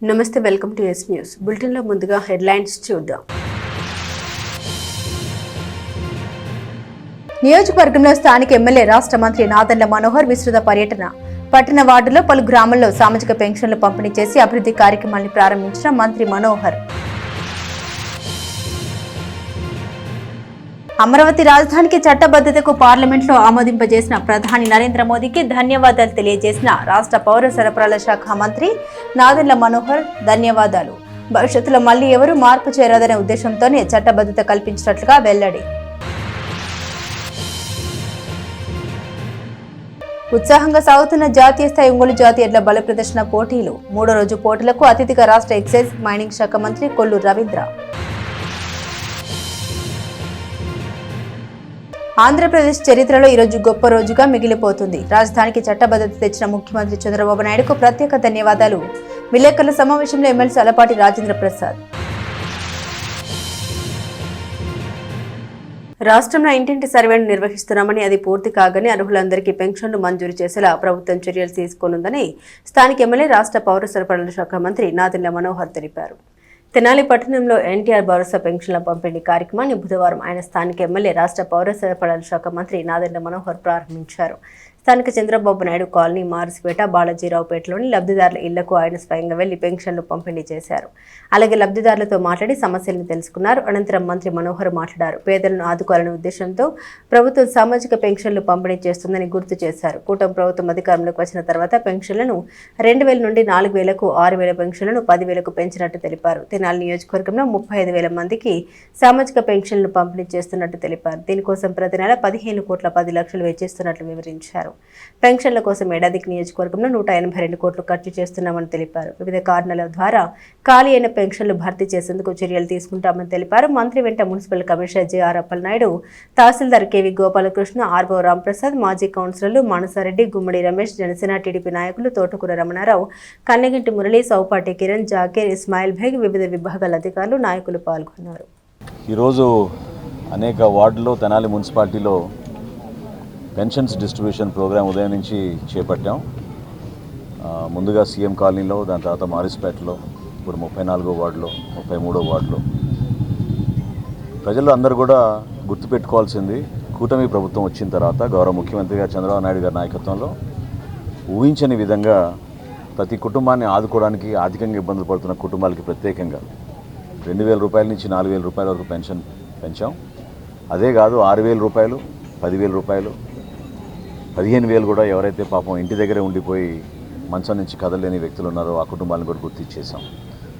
నమస్తే, welcome to yes news bulletin లో ముందుగా హెడ్లైన్స్ చూద్దాం. నియోజకవర్గంలో స్థానిక ఎమ్మెల్యే రాష్ట్ర మంత్రి నాదెండ్ల మనోహర్ విస్తృత పర్యటన. పట్టణ వార్డులో పలు గ్రామాల్లో సామాజిక పెన్షన్లు పంపిణీ చేసి అభివృద్ధి కార్యక్రమాలను ప్రారంభించిన మంత్రి మనోహర్. అమరావతి రాజధానికి చట్టబద్ధతకు పార్లమెంట్లో ఆమోదింపజేసిన ప్రధాని నరేంద్ర మోదీకి ధన్యవాదాలు తెలియజేసిన రాష్ట్ర పౌర సరఫరాల శాఖ మంత్రి నాదెండ్ల మనోహర్. ధన్యవాదాలు. భవిష్యత్తులో మళ్లీ ఎవరూ మార్పు చేరాదనే ఉద్దేశంతోనే చట్టబద్ధత కల్పించినట్లుగా వెల్లడి. ఉత్సాహంగా సాగుతున్న జాతీయ స్థాయి ఒంగోలు జాతీయ ఎడ్ల బల ప్రదర్శన పోటీలు. మూడో రోజు పోటీలకు అతిథిగా రాష్ట్ర ఎక్సైజ్ మైనింగ్ శాఖ మంత్రి కొల్లు రవీంద్ర. ఆంధ్రప్రదేశ్ చరిత్రలో ఈరోజు గొప్ప రోజుగా మిగిలిపోతుంది. రాజధానికి చట్టబద్ధత తెచ్చిన ముఖ్యమంత్రి చంద్రబాబు నాయుడుకు ప్రత్యేక ధన్యవాదాలు. విలేకరుల సమావేశంలో ఎమ్మెల్సీ అలపాటి రాజేంద్ర ప్రసాద్. రాష్ట్రంలో ఇంటింటి సర్వేను నిర్వహిస్తున్నామని, అది పూర్తి కాగానే అర్హులందరికీ పెన్షన్లు మంజూరు చేసేలా ప్రభుత్వం చర్యలు తీసుకోనుందని స్థానిక ఎమ్మెల్యే రాష్ట్ర పౌర సరఫరాల శాఖ మంత్రి నాదెండ్ల మనోహర్ తెలిపారు. తెనాలి పట్టణంలో ఎన్టీఆర్ భరోసా పెన్షన్ల పంపిణీ కార్యక్రమాన్ని బుధవారం ఆయన స్థానిక ఎమ్మెల్యే రాష్ట్ర పౌర సరఫరాల శాఖ మంత్రి నాదెండ్ల మనోహర్ ప్రారంభించారు. స్థానిక చంద్రబాబు నాయుడు కాలనీ, మారుసిపేట, బాలాజీరావుపేటలోని లబ్ధిదారుల ఇళ్లకు ఆయన స్వయంగా వెళ్లి పెన్షన్లు పంపిణీ చేశారు. అలాగే లబ్ధిదారులతో మాట్లాడి సమస్యలను తెలుసుకున్నారు. అనంతరం మంత్రి మనోహర్ మాట్లాడారు. పేదలను ఆదుకోవాలనే ఉద్దేశంతో ప్రభుత్వం సామాజిక పెన్షన్లు పంపిణీ చేస్తుందని గుర్తు చేశారు. కూటమి ప్రభుత్వం అధికారంలోకి వచ్చిన తర్వాత పెన్షన్లను 2,000 నుండి 4,000కు, 6,000 పెన్షన్లను 10,000కు పెంచినట్టు తెలిపారు. తెనాలి నియోజకవర్గంలో 35,000 మందికి సామాజిక పెన్షన్లు పంపిణీ చేస్తున్నట్టు తెలిపారు. దీనికోసం ప్రతి నెల 15,10,00,000 వెచ్చిస్తున్నట్లు వివరించారు. పెన్షన్ల కోసం ఏడాదికి నియోజకవర్గంలో 182 కోట్లు ఖర్చు చేస్తున్నామని తెలిపారు. వివిధ కారణాల ద్వారా ఖాళీ అయిన పెన్షన్లు భర్తీ చేసేందుకు చర్యలు తీసుకుంటామని తెలిపారు. మంత్రి వెంట మున్సిపల్ కమిషనర్ జె.ఆర్. అప్పలనాయుడు, తహసీల్దార్ కెవి గోపాలకృష్ణ, ఆర్వో రాంప్రసాద్, మాజీ కౌన్సిలర్లు మానసారెడ్డి, గుమ్మడి రమేష్, జనసేన టీడీపీ నాయకులు తోటకూర రమణారావు, కన్నెగంటి మురళి, సౌపాటి కిరణ్, జాకీర్, ఇస్మాయిల్ బేగ్, వివిధ విభాగాల అధికారులు, నాయకులు పాల్గొన్నారు. ఈరోజు అనేక వార్డుల్లో తెనాలి మున్సిపాలిటీలో పెన్షన్స్ డిస్ట్రిబ్యూషన్ ప్రోగ్రాం ఉదయం నుంచి చేపట్టాం. ముందుగా సీఎం కాలనీలో, దాని తర్వాత మారిస్పేటలో, ఇప్పుడు 34వ వార్డులో, 33వ వార్డులో. ప్రజలు అందరూ కూడా గుర్తుపెట్టుకోవాల్సింది, కూటమి ప్రభుత్వం వచ్చిన తర్వాత గౌరవ ముఖ్యమంత్రి గారు చంద్రబాబు నాయుడు గారి నాయకత్వంలో ఊహించని విధంగా ప్రతి కుటుంబాన్ని ఆదుకోవడానికి, ఆర్థికంగా ఇబ్బందులు పడుతున్న కుటుంబాలకి ప్రత్యేకంగా 2,000 రూపాయల నుంచి 4,000 రూపాయల వరకు పెన్షన్ పెంచాం. అదే కాదు, 6,000 రూపాయలు, 10,000 రూపాయలు, 15,000 కూడా ఎవరైతే పాపం ఇంటి దగ్గరే ఉండిపోయి మంచం నుంచి కదలేని వ్యక్తులు ఉన్నారో ఆ కుటుంబాలను కూడా గుర్తించేసాం.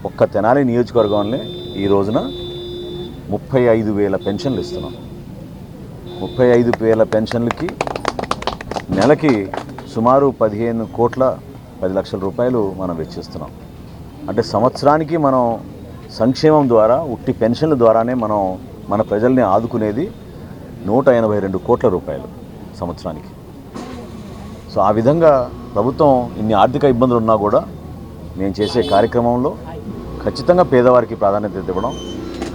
ఒక్క తెనాలి నియోజకవర్గంలో ఈ రోజున 35,000 పెన్షన్లు ఇస్తున్నాం. 35,000 పెన్షన్లకి నెలకి సుమారు 15,10,00,000 రూపాయలు మనం వెచ్చిస్తున్నాం. అంటే సంవత్సరానికి మనం సంక్షేమం ద్వారా, ఉట్టి పెన్షన్ల ద్వారానే మనం మన ప్రజల్ని ఆదుకునేది 182 కోట్ల రూపాయలు సంవత్సరానికి. సో ఆ విధంగా ప్రభుత్వం ఇన్ని ఆర్థిక ఇబ్బందులు ఉన్నా కూడా మేము చేసే కార్యక్రమంలో ఖచ్చితంగా పేదవారికి ప్రాధాన్యత ఇవ్వడం,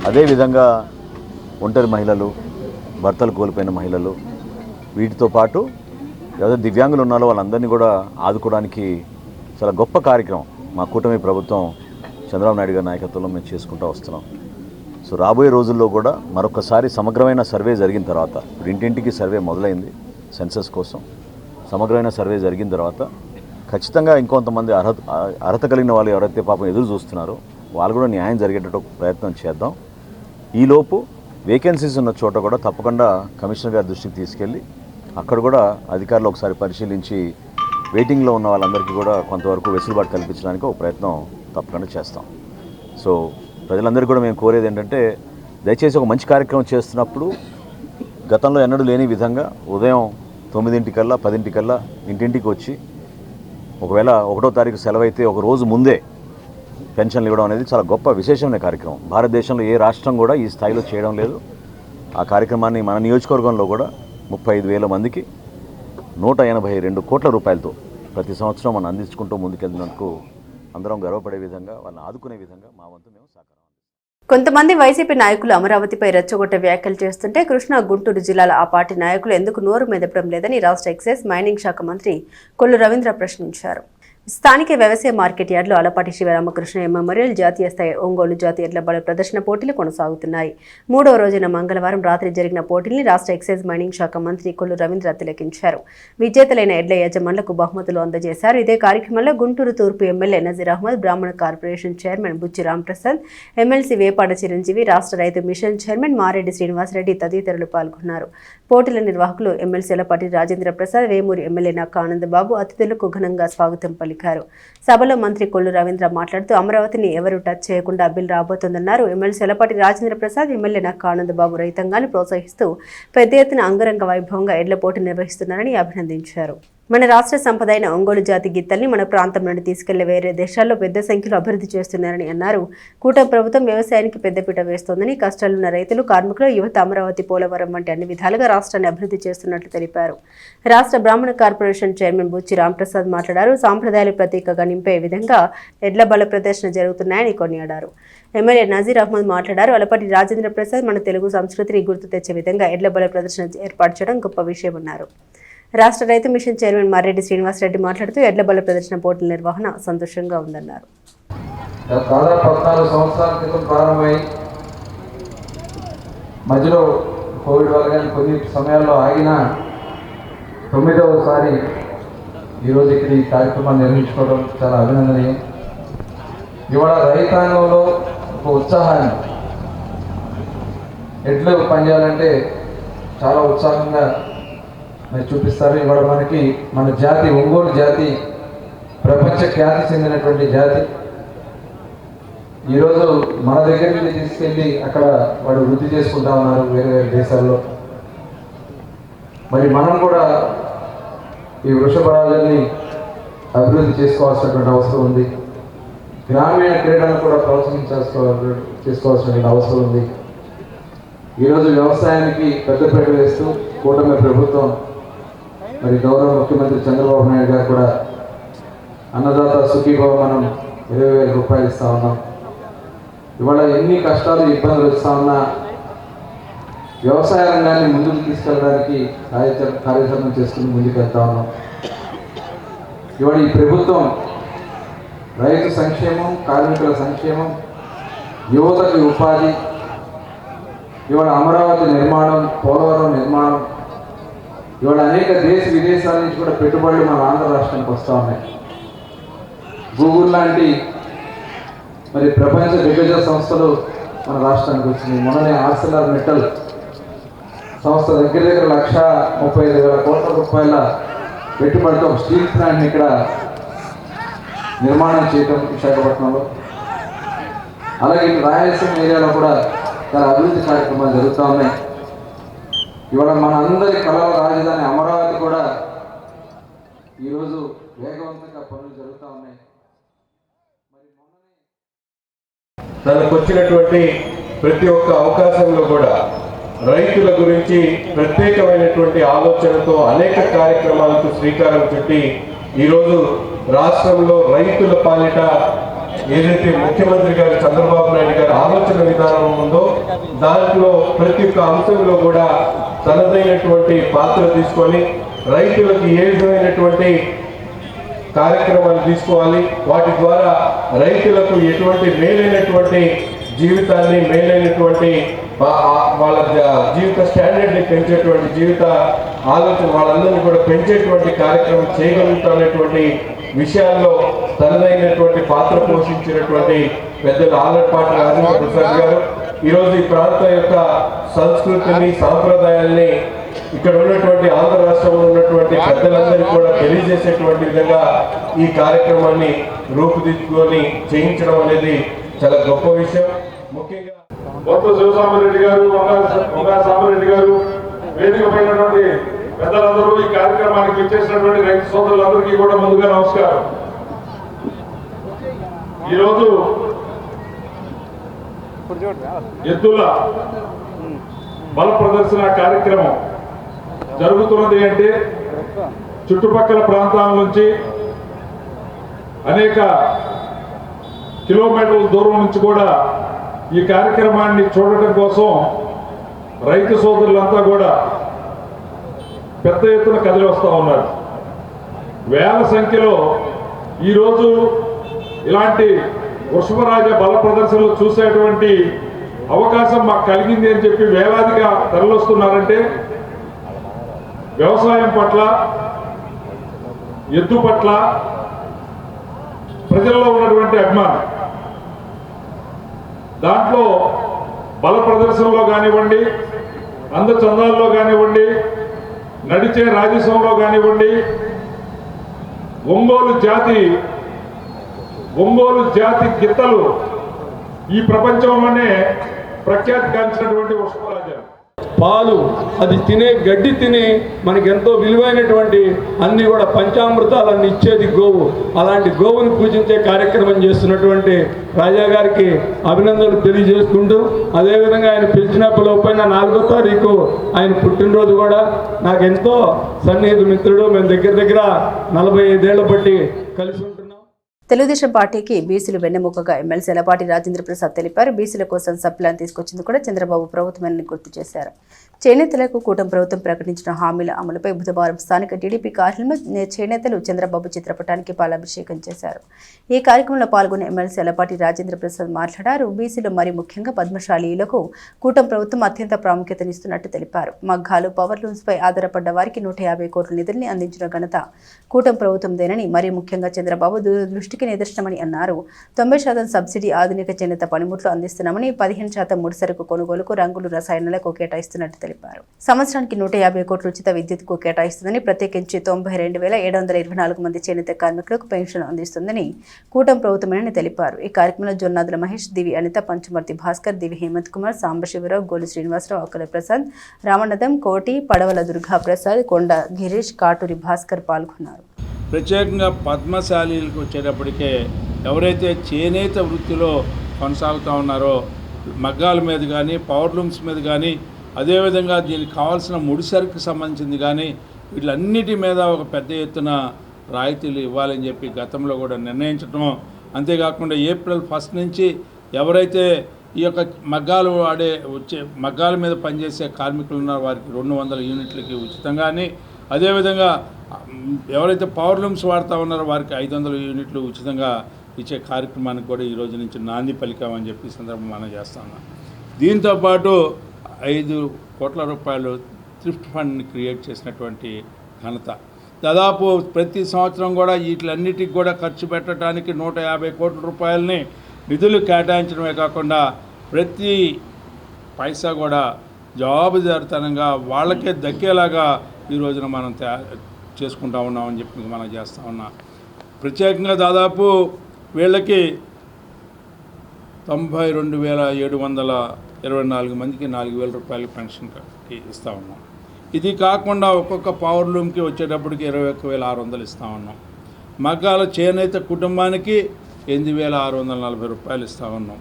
అదేవిధంగా ఒంటరి మహిళలు, భర్తలు కోల్పోయిన మహిళలు, వీటితో పాటు ఎవరైతే దివ్యాంగులు ఉన్నారో వాళ్ళందరినీ కూడా ఆదుకోవడానికి చాలా గొప్ప కార్యక్రమం మా కూటమి ప్రభుత్వం చంద్రబాబు నాయుడు గారి నాయకత్వంలో మేము చేసుకుంటూ వస్తున్నాం. సో రాబోయే రోజుల్లో కూడా మరొకసారి సమగ్రమైన సర్వే జరిగిన తర్వాత, ఇప్పుడు ఇంటింటికి సర్వే మొదలైంది సెన్సస్ కోసం, సమగ్రమైన సర్వే జరిగిన తర్వాత ఖచ్చితంగా ఇంకొంతమంది అర్హత కలిగిన వాళ్ళు ఎవరైతే పాపం ఎదురు చూస్తున్నారో వాళ్ళు కూడా న్యాయం జరిగేటట్టు ప్రయత్నం చేద్దాం. ఈలోపు వేకెన్సీస్ ఉన్న చోట కూడా తప్పకుండా కమిషనర్ గారి దృష్టికి తీసుకెళ్ళి అక్కడ కూడా అధికారులు ఒకసారి పరిశీలించి వెయిటింగ్లో ఉన్న వాళ్ళందరికీ కూడా కొంతవరకు వెసులుబాటు కల్పించడానికి ఒక ప్రయత్నం తప్పకుండా చేస్తాం. సో ప్రజలందరికీ కూడా మేము కోరేది ఏంటంటే, దయచేసి ఒక మంచి కార్యక్రమం చేస్తున్నప్పుడు గతంలో ఎన్నడూ లేని విధంగా ఉదయం 9 10 ఇంటింటికి వచ్చి, ఒకవేళ 1వ తారీఖు సెలవు అయితే ఒక రోజు ముందే పెన్షన్లు ఇవ్వడం అనేది చాలా గొప్ప విశేషమైన కార్యక్రమం. భారతదేశంలో ఏ రాష్ట్రం కూడా ఈ స్థాయిలో చేయడం లేదు. ఆ కార్యక్రమాన్ని మన నియోజకవర్గంలో కూడా 35,000 మందికి 182 కోట్ల రూపాయలతో ప్రతి సంవత్సరం మనం అందించుకుంటూ ముందుకెళ్తున్నందుకు అందరం గర్వపడే విధంగా, వాళ్ళని ఆదుకునే విధంగా మా వంతు మేము సహకారం. కొంతమంది వైసీపీ నాయకులు అమరావతిపై రెచ్చగొట్టే వ్యాఖ్యలు చేస్తుంటే కృష్ణా, గుంటూరు జిల్లాల ఆ పార్టీ నాయకులు ఎందుకు నోరు మెదపడం లేదని రాష్ట్ర ఎక్సైజ్ మైనింగ్ శాఖ మంత్రి కొల్లు రవీంద్ర ప్రశ్నించారు. స్థానిక వ్యవసాయ మార్కెట్ యార్డులో అలపాటి శివరామకృష్ణ మెమోరియల్ జాతీయ స్థాయి ఒంగోలు జాతీయ ఎడ్ల బల ప్రదర్శన పోటీలు కొనసాగుతున్నాయి. 3వ రోజున మంగళవారం రాత్రి జరిగిన పోటీల్ని రాష్ట్ర ఎక్సైజ్ మైనింగ్ శాఖ మంత్రి కొల్లు రవీంద్ర తిలకించారు. విజేతలైన ఎడ్ల యజమానులకు బహుమతులు అందజేశారు. ఇదే కార్యక్రమంలో గుంటూరు తూర్పు ఎమ్మెల్యే నజీర్ అహ్మద్, బ్రాహ్మణ కార్పొరేషన్ చైర్మన్ బుచ్చి రాంప్రసాద్, ఎమ్మెల్సీ వేపాడ చిరంజీవి, రాష్ట్ర రైతు మిషన్ చైర్మన్ మారెడ్డి శ్రీనివాసరెడ్డి తదితరులు పాల్గొన్నారు. పోటీల నిర్వాహకులు ఎమ్మెల్సీ అలపాటి రాజేంద్ర ప్రసాద్, వేమూరి ఎమ్మెల్యే నక్క ఆనందబాబు అతిథులకు ఘనంగా స్వాగతం పలికారు. సభలో మంత్రి కొల్లు రవీంద్ర మాట్లాడుతూ అమరావతిని ఎవరూ టచ్ చేయకుండా బిల్ రాబోతోందన్నారు. ఎమ్మెల్సీ అలపాటి రాజేంద్ర ప్రసాద్, ఎమ్మెల్యే నక్క ఆనందబాబు రైతాంగాన్ని ప్రోత్సహిస్తూ పెద్ద ఎత్తున అంగరంగ వైభవంగా ఎడ్ల పోటీ నిర్వహిస్తున్నారని అభినందించారు. మన రాష్ట్ర సంపద అయిన ఒంగోలు జాతి గిత్తల్ని మన ప్రాంతం నుండి తీసుకెళ్లి వేరే దేశాల్లో పెద్ద సంఖ్యలో అభివృద్ధి చేస్తున్నారని అన్నారు. కూటమి ప్రభుత్వం వ్యవసాయానికి పెద్దపీట వేస్తోందని, కష్టాలున్న రైతులు, కార్మికులు, యువత అమరావతి, పోలవరం వంటి అన్ని విధాలుగా రాష్ట్రాన్ని అభివృద్ధి చేస్తున్నట్లు తెలిపారు. రాష్ట్ర బ్రాహ్మణ కార్పొరేషన్ చైర్మన్ బుచ్చి రాంప్రసాద్ మాట్లాడారు. సాంప్రదాయాలు ప్రతీకగా నింపే విధంగా ఎడ్ల బల ప్రదర్శన జరుగుతున్నాయని కొనియాడారు. ఎమ్మెల్యే నజీర్ అహ్మద్ మాట్లాడారు. అలపాటి రాజేంద్ర ప్రసాద్ మన తెలుగు సంస్కృతిని గుర్తు తెచ్చే విధంగా ఎడ్ల బల ప్రదర్శన ఏర్పాటు చేయడం గొప్ప విషయమన్నారు. రాష్ట్ర రైతు మిషన్ చైర్మన్ మారెడ్డి శ్రీనివాసరెడ్డి మాట్లాడుతూ ఎడ్ల బల ప్రదర్శన పోటీల నిర్వహణ సంతోషంగా ఉందన్నారు. దాదాపు 14 సంవత్సరాల క్రితం ప్రారంభమై మధ్యలో కోవిడ్ వల్ల కానీ కొన్ని సమయాల్లో ఆగిన 9వసారి ఈరోజు ఇక్కడ ఈ కార్యక్రమాన్ని నిర్వహించుకోవడం చాలా అభినందనీయం. ఇవాళ రైతాంగంలో ఒక ఉత్సాహాన్ని, ఎడ్లు పనిచేయాలంటే చాలా ఉత్సాహంగా మరి చూపిస్తారు. ఇవాళ మనకి మన జాతి, ఒంగోలు జాతి ప్రపంచ ఖ్యాతి చెందినటువంటి జాతి. ఈరోజు మన దగ్గర నుంచి తీసుకెళ్ళి అక్కడ వాడు వృద్ధి చేసుకుంటా ఉన్నారు వేరే వేరే దేశాల్లో. మరి మనం కూడా ఈ వృషభరాజుల్ని అభివృద్ధి చేసుకోవాల్సినటువంటి అవసరం ఉంది. గ్రామీణ క్రీడలను కూడా చేసుకోవాల్సినటువంటి అవసరం ఉంది. ఈరోజు వ్యవసాయానికి పెద్దపీట వేస్తూ కూటమి ప్రభుత్వం, మరి గౌరవ ముఖ్యమంత్రి చంద్రబాబు నాయుడు గారు కూడా అన్నదాత సుఖీభవ మనం 20,000 రూపాయలు ఇస్తా ఉన్నాం. ఇవాళ ఎన్ని కష్టాలు, ఇబ్బందులు వస్తూ ఉన్నా వ్యవసాయ రంగాన్ని ముందుకు తీసుకెళ్ళడానికి కార్యాచరణ చేసుకుని ముందుకు వెళ్తా ఉన్నాం. ఇవాళ ఈ ప్రభుత్వం రైతు సంక్షేమం, కార్మికుల సంక్షేమం, యువతకి ఉపాధి, ఇవాళ అమరావతి నిర్మాణం, పోలవరం నిర్మాణం, ఇవాళ అనేక దేశ విదేశాల నుంచి కూడా పెట్టుబడులు మన ఆంధ్ర రాష్ట్రానికి వస్తూ ఉన్నాయి. గూగుల్ లాంటి మరి ప్రపంచ దిగ్గజ సంస్థలు మన రాష్ట్రానికి వచ్చినాయి. మొన్ననే ఆర్సెలర్ మెటల్ సంస్థ దగ్గర 1,35,000 కోట్ల రూపాయల పెట్టుబడితో స్టీల్ ప్లాంట్ని ఇక్కడ నిర్మాణం చేయడం విశాఖపట్నంలో. అలాగే రాయలసీమ ఏరియాలో కూడా చాలా అభివృద్ధి కార్యక్రమాలు జరుగుతూ ఉన్నాయి. ఇవాళ మన అందరి కళల రాజధాని అమరావతి కూడా ఈరోజు వేగవంతంగా పనులు జరుగుతూ ఉన్నాయి. తనకు వచ్చినటువంటి ప్రతి ఒక్క అవకాశంలో కూడా రైతుల గురించి ప్రత్యేకమైనటువంటి ఆలోచనతో అనేక కార్యక్రమాలకు శ్రీకారం చుట్టి ఈరోజు రాష్ట్రంలో రైతుల పాలిట ఏదైతే ముఖ్యమంత్రి గారు చంద్రబాబు నాయుడు గారి ఆలోచన విధానం ఉందో దాంట్లో ప్రతి ఒక్క అంశంలో కూడా తనదైనటువంటి పాత్ర తీసుకొని రైతులకు ఏ విధమైనటువంటి కార్యక్రమాలు తీసుకోవాలి, వాటి ద్వారా రైతులకు ఎటువంటి మేలైనటువంటి జీవితాన్ని, మేలైనటువంటి వాళ్ళ జీవిత స్టాండర్డ్ని పెంచేటువంటి జీవిత ఆలోచన వాళ్ళందరినీ కూడా పెంచేటువంటి కార్యక్రమం చేయగలుగుతున్నటువంటి విషయాల్లో తనదైనటువంటి పాత్ర పోషించినటువంటి పెద్దలు ఆలపాటి రాజేంద్ర ప్రసాద్ గారు ఈరోజు ఈ ప్రాంతం యొక్క సంస్కృతిని, సాంప్రదాయాల్ని ఇక్కడ ఉన్నటువంటి ఆంధ్ర రాష్ట్రంలో ఉన్నటువంటి పెద్దలందరికీ కూడా తెలియజేసేటువంటి విధంగా ఈ కార్యక్రమాన్ని రూపుదిద్దుకొని చేయించడం అనేది చాలా గొప్ప విషయం. ముఖ్యంగా బొత్స శివసామిరెడ్డి గారు, వంగా సామిరెడ్డి గారు, వేదిక పైనటువంటి పెద్దలందరూ, ఈ కార్యక్రమానికి ఇచ్చేసినటువంటి రైతు సోదరులందరికీ కూడా ముందుగా నమస్కారం. ఈరోజు ఎద్దుల బల ప్రదర్శన కార్యక్రమం జరుగుతున్నది అంటే చుట్టుపక్కల ప్రాంతాల నుంచి అనేక కిలోమీటర్ల దూరం నుంచి కూడా ఈ కార్యక్రమాన్ని చూడటం కోసం రైతు సోదరులంతా కూడా పెద్ద ఎత్తున కదిలి వస్తూ ఉన్నారు. వేల సంఖ్యలో ఈరోజు ఇలాంటి వృషభరాజ బల ప్రదర్శనలు చూసేటువంటి అవకాశం మాకు కలిగింది అని చెప్పి వేలాదిగా తరలిస్తున్నారంటే వ్యవసాయం పట్ల, ఎద్దు పట్ల ప్రజల్లో ఉన్నటువంటి అభిమానం, దాంట్లో బల ప్రదర్శనలో కానివ్వండి, అందచందాల్లో కానివ్వండి, నడిచే రాజసంలో కానివ్వండి, ఒంగోలు జాతి గిత్తలు ఈ ప్రపంచంలోనే ప్రఖ్యాతిగాంచినటువంటి వృషభరాజాలు. పాలు అది తినే గడ్డి తిని మనకి ఎంతో విలువైనటువంటి అన్ని కూడా పంచామృతాలన్నీ ఇచ్చేది గోవు. అలాంటి గోవుని పూజించే కార్యక్రమం చేస్తున్నటువంటి రాజా గారికి అభినందనలు తెలియజేసుకుంటూ, అదేవిధంగా ఆయన పిలిచిన పిలువపైన 4వ తారీఖు ఆయన పుట్టినరోజు కూడా నాకు ఎంతో సన్నిహిత మిత్రుడు. మేము దగ్గర 45 ఏళ్ల బట్టి కలిసి ఉంటున్నాం. తెలుగుదేశం పార్టీకి బీసీలు వెన్నెముకగా ఎమ్మెల్సీ ఎలపాటి రాజేంద్ర ప్రసాద్ తెలిపారు. బీసీల కోసం సప్లాన్ తీసుకొచ్చింది కూడా చంద్రబాబు ప్రభుత్వమని గుర్తు చేశారు. చేనేతలకు కూటమి ప్రభుత్వం ప్రకటించిన హామీల అమలుపై బుధవారం స్థానిక టీడీపీ కార్యాలయంలో చేనేతలు చంద్రబాబు చిత్రపటానికి పాలాభిషేకం చేశారు. ఈ కార్యక్రమంలో పాల్గొన్న ఎమ్మెల్సీ ఎలపాటి రాజేంద్ర ప్రసాద్ మాట్లాడారు. బీసీలు మరి ముఖ్యంగా పద్మశాలీయులకు కూటమి ప్రభుత్వం అత్యంత ప్రాముఖ్యతనిస్తున్నట్టు తెలిపారు. మగ్గాలు, పవర్ లూమ్స్ పై ఆధారపడ్డ వారికి 150 కోట్ల నిధుల్ని అందించిన ఘనత కూటమి ప్రభుత్వందేనని, మరీ ముఖ్యంగా చంద్రబాబు దృష్టికి నిదర్శనమని అన్నారు. 90% సబ్సిడీ ఆధునిక చేనేత పనిముట్లు అందిస్తున్నామని, 15% ముడిసరుకు కొనుగోలుకు, రంగులు, రసాయనాలకు కేటాయిస్తున్నట్టు తెలిపారు. సంవత్సరానికి 150 కోట్ల ఉచిత విద్యుత్కు కేటాయిస్తుందని, ప్రత్యేకించి 92,724 మంది చేనేత కార్మికులకు పెన్షన్ అందిస్తుందని కూటమి ప్రభుత్వమేనని తెలిపారు. ఈ కార్యక్రమంలో జొన్నాదుల మహేష్, దివి అనిత, పంచుమర్తి భాస్కర్, దివి హేమంత్ కుమార్, సాంబశివరావు, గోలు శ్రీనివాసరావు, అక్కల ప్రసాద్, రామనదం, కోటి, పడవల దుర్గా ప్రసాద్, కొండ గిరీష్, కాటూరి భాస్కర్ పాల్గొన్నారు. ప్రత్యేకంగా పద్మశాలీలకు వచ్చేటప్పటికే ఎవరైతే చేనేత వృత్తిలో కొనసాగుతూ ఉన్నారో మగ్గాల మీద కానీ, పవర్ లూమ్స్ మీద కానీ, అదేవిధంగా దీనికి కావాల్సిన ముడిసరుకు సంబంధించింది కానీ వీటిలన్నిటి మీద ఒక పెద్ద ఎత్తున రాయితీలు ఇవ్వాలని చెప్పి గతంలో కూడా నిర్ణయించడం, అంతేకాకుండా ఏప్రిల్ 1 నుంచి ఎవరైతే ఈ యొక్క మగ్గాల మీద పనిచేసే కార్మికులు ఉన్నారో వారికి 200 యూనిట్లకి ఉచితంగాని, అదేవిధంగా ఎవరైతే పవర్ లూమ్స్ వాడుతూ ఉన్నారో వారికి 500 యూనిట్లు ఉచితంగా ఇచ్చే కార్యక్రమానికి కూడా ఈ రోజు నుంచి నాంది పలికామని చెప్పి సందర్భం మనం చేస్తా ఉన్నాం. దీంతోపాటు 5 కోట్ల రూపాయలు థ్రిఫ్ట్ ఫండ్ని క్రియేట్ చేసినటువంటి ఘనత. దాదాపు ప్రతి సంవత్సరం కూడా వీటిలన్నిటికి కూడా ఖర్చు పెట్టడానికి 150 కోట్ల రూపాయలని నిధులు కేటాయించడమే కాకుండా ప్రతి పైసా కూడా జవాబుదారితనంగా వాళ్ళకే దక్కేలాగా ఈ రోజున మనం చేసుకుంటా ఉన్నామని చెప్పి మనం చేస్తూ ఉన్నాం. ప్రత్యేకంగా దాదాపు వీళ్ళకి 92,724 మందికి 4,000 రూపాయలు పెన్షన్కి ఇస్తూ ఉన్నాం. ఇది కాకుండా ఒక్కొక్క పవర్ లూమ్కి వచ్చేటప్పటికి 21,600 ఇస్తూ ఉన్నాం. మగ్గాల చేనేత కుటుంబానికి 8,640 రూపాయలు ఇస్తూ ఉన్నాం.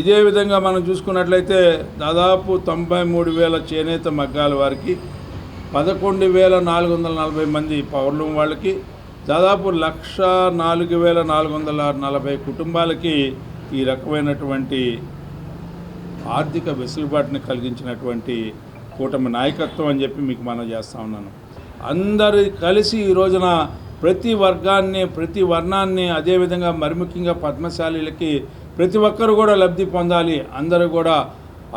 ఇదే విధంగా మనం చూసుకున్నట్లయితే దాదాపు 93,000 చేనేత మగ్గాల వారికి, 11,440 మంది పవర్ లూమ్ వాళ్ళకి, దాదాపు 1,04,440 కుటుంబాలకి ఈ రకమైనటువంటి ఆర్థిక వెసులుబాటుని కలిగించినటువంటి కూటమి నాయకత్వం అని చెప్పి మీకు మనం చేస్తూ ఉన్నాను. అందరూ కలిసి ఈ రోజున ప్రతి వర్గాన్ని, ప్రతి వర్ణాన్ని, అదేవిధంగా మరి ముఖ్యంగా పద్మశాలీలకి ప్రతి ఒక్కరు కూడా లబ్ధి పొందాలి, అందరూ కూడా